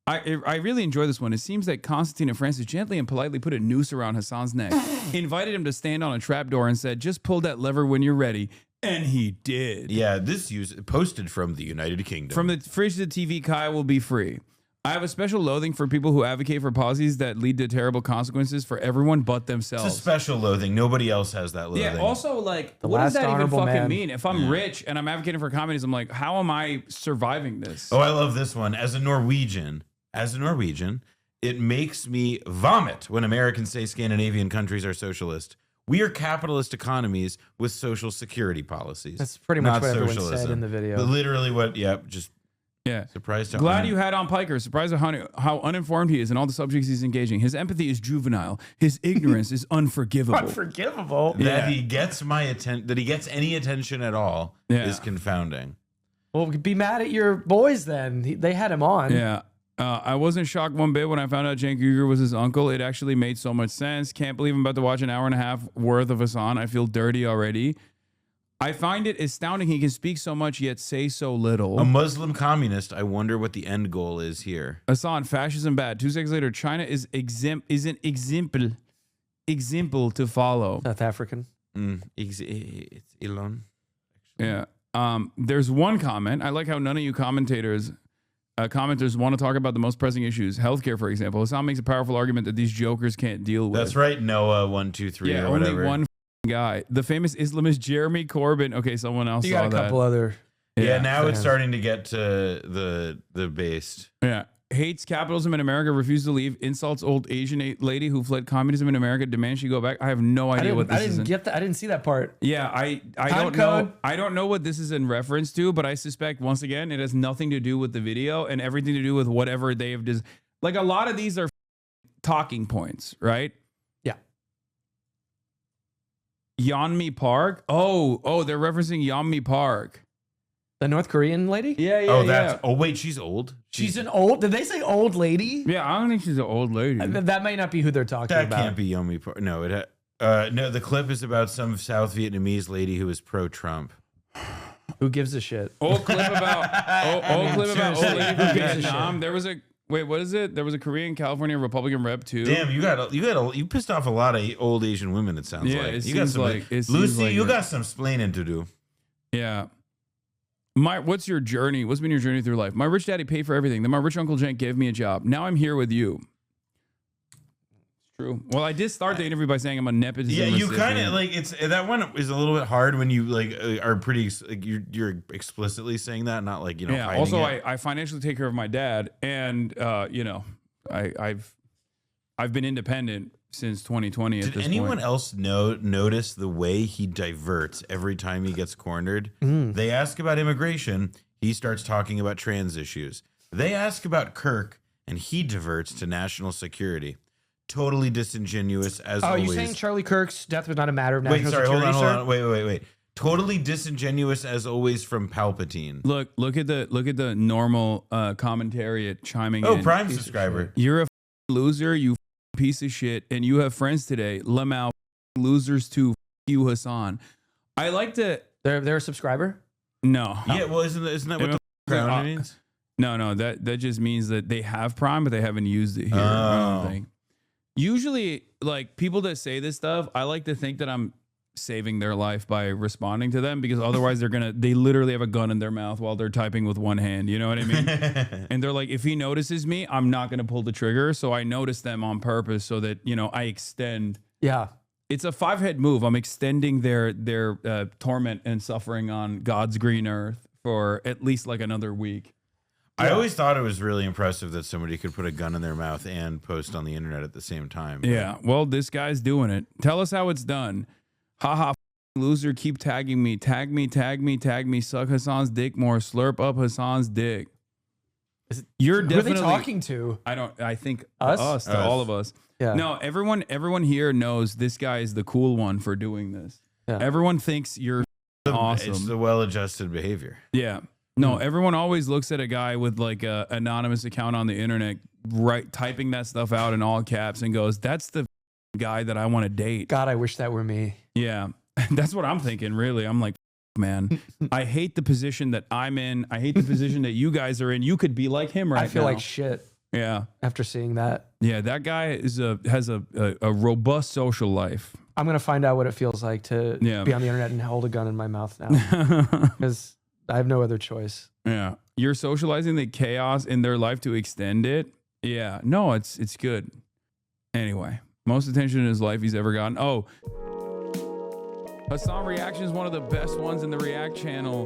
I really enjoy this one. It seems that Constantine and Francis gently and politely put a noose around Hassan's neck, invited him to stand on a trapdoor, and said, "Just pull that lever when you're ready." And he did. Yeah, this posted from the United Kingdom. From the fridge to the TV, Kai will be free. I have a special loathing for people who advocate for policies that lead to terrible consequences for everyone but It's a themselves. special loathing. Nobody else has that loathing. Yeah, also, like, The what does last that even honorable fucking man. mean? If I'm rich and I'm advocating for communism, like, how am I surviving this? Oh, I love this one. As a Norwegian, it makes me vomit when Americans say Scandinavian countries are socialist. We are capitalist economies with social security policies. That's pretty much not what everyone said socialism. in the video. But literally what, just Yeah. surprised. how Glad you had on Piker. Surprised at how uninformed he is in all the subjects he's engaging. His empathy is juvenile. His ignorance is unforgivable. Unforgivable. that Yeah. he gets that he gets any attention at all Yeah. is confounding. Well, be mad at your boys then. They had him on. Yeah. I wasn't shocked one bit when I found out Cenk Uygur was his uncle. It actually made so much sense. Can't believe I'm about to watch an hour and a half worth of Hasan. I feel dirty already. I find it astounding he can speak so much yet say so little. A Muslim communist. I wonder what the end goal is here. Hasan, fascism bad. 2 seconds later, China is an example to follow. South African. It's Elon. Yeah. There's one comment. I like how none of you commenters want to talk about the most pressing issues. Healthcare, for example. Hasan makes a powerful argument that these jokers can't deal with. That's right. Noah 123 Yeah, or only whatever. one guy. The famous Islamist Jeremy Corbyn. Okay, someone else You saw got a that. couple other. Yeah, now it's fans. starting to get to the base. Yeah. Hates capitalism in America, refuses to leave, insults old Asian lady who fled communism in America, demands she go back. I have no idea what this I is. didn't get that. I didn't see that part. Yeah, I Time don't know. code. I don't know what this is in reference to, but I suspect once again it has nothing to do with the video and everything to do with whatever they have. Like a lot of these are talking points, right? Yeah. Yeonmi Park. Oh, they're referencing Yeonmi Park. The North Korean lady? Yeah. Oh wait, she's old. She's an old. Did they say old lady? Yeah, I don't think she's an old lady. That might not be who they're talking That about. can't be Yomi. No, no. The clip is about some South Vietnamese lady who is pro-Trump. Who gives a shit? Old clip about old lady from Who gives a Vietnam. shit? There was a what is it? There was a Korean California Republican rep too. Damn, you pissed off a lot of old Asian women. It sounds Yeah, like it you got seems some. like- it seems Lucy, like you it. got some splaining to do. Yeah. What's your journey? What's been your journey through life? My rich daddy paid for everything. Then my rich uncle Cenk gave me a job. Now I'm here with you. True. Well, I did start the interview by saying I'm a nepotism. Yeah, you recipient. kind of like it's that one is a little bit hard when you like are pretty like you're explicitly saying that, not like Yeah. hiding Also, it. I financially take care of my dad, and I've been independent since 2020. At Did this anyone point. else notice the way he diverts every time he gets cornered? They ask about immigration, he starts talking about trans issues. They ask about Kirk, and he diverts to national security. Totally disingenuous as Oh, always. you saying Charlie Kirk's death was not a matter of Wait, national sorry, security? hold on. sir? Wait. Totally disingenuous as always from Palpatine. Look at the normal commentary chiming in. Oh, Prime subscriber. You're a loser, you piece of shit, and you have friends today. Lamau losers too. You, Hasan. I like to. They're a subscriber. No. Yeah, well, isn't that what the crown means? No. That just means that they have Prime, but they haven't used it here. I don't think. Usually, like people that say this stuff, I like to think that I'm saving their life by responding to them, because otherwise they literally have a gun in their mouth while they're typing with one hand. You know what I mean? And they're like, if he notices me, I'm not gonna pull the trigger. So I notice them on purpose so that I extend. Yeah. It's a 5-head move. I'm extending their torment and suffering on God's green earth for at least like another week. I always thought it was really impressive that somebody could put a gun in their mouth and post on the internet at the same time. Yeah. Well, this guy's doing it. Tell us how it's done. Haha, loser, keep tagging me. Tag me. Suck Hasan's dick more. Slurp up Hasan's dick. You're Who are definitely they talking to? I think Us? to all of us. Yeah. No, everyone here knows this guy is the cool one for doing this. Yeah. Everyone thinks you're awesome. It's the well-adjusted behavior. Yeah. No, everyone always looks at a guy with like a anonymous account on the internet, typing that stuff out in all caps and goes, that's the guy that I want to date. God, I wish that were me. Yeah. That's what I'm thinking, really. I'm like, man, I hate the position that I'm in. I hate the position that you guys are in. You could be like him right now. I feel like shit yeah. after seeing that. Yeah, that guy has a robust social life. I'm gonna find out what it feels like to Yeah. be on the internet and hold a gun in my mouth now, because I have no other choice. Yeah. You're socializing the chaos in their life to extend it. Yeah. No, it's good. Anyway, most attention in his life he's ever gotten. Oh, Hasan Reactions, one of the best ones in the React channel.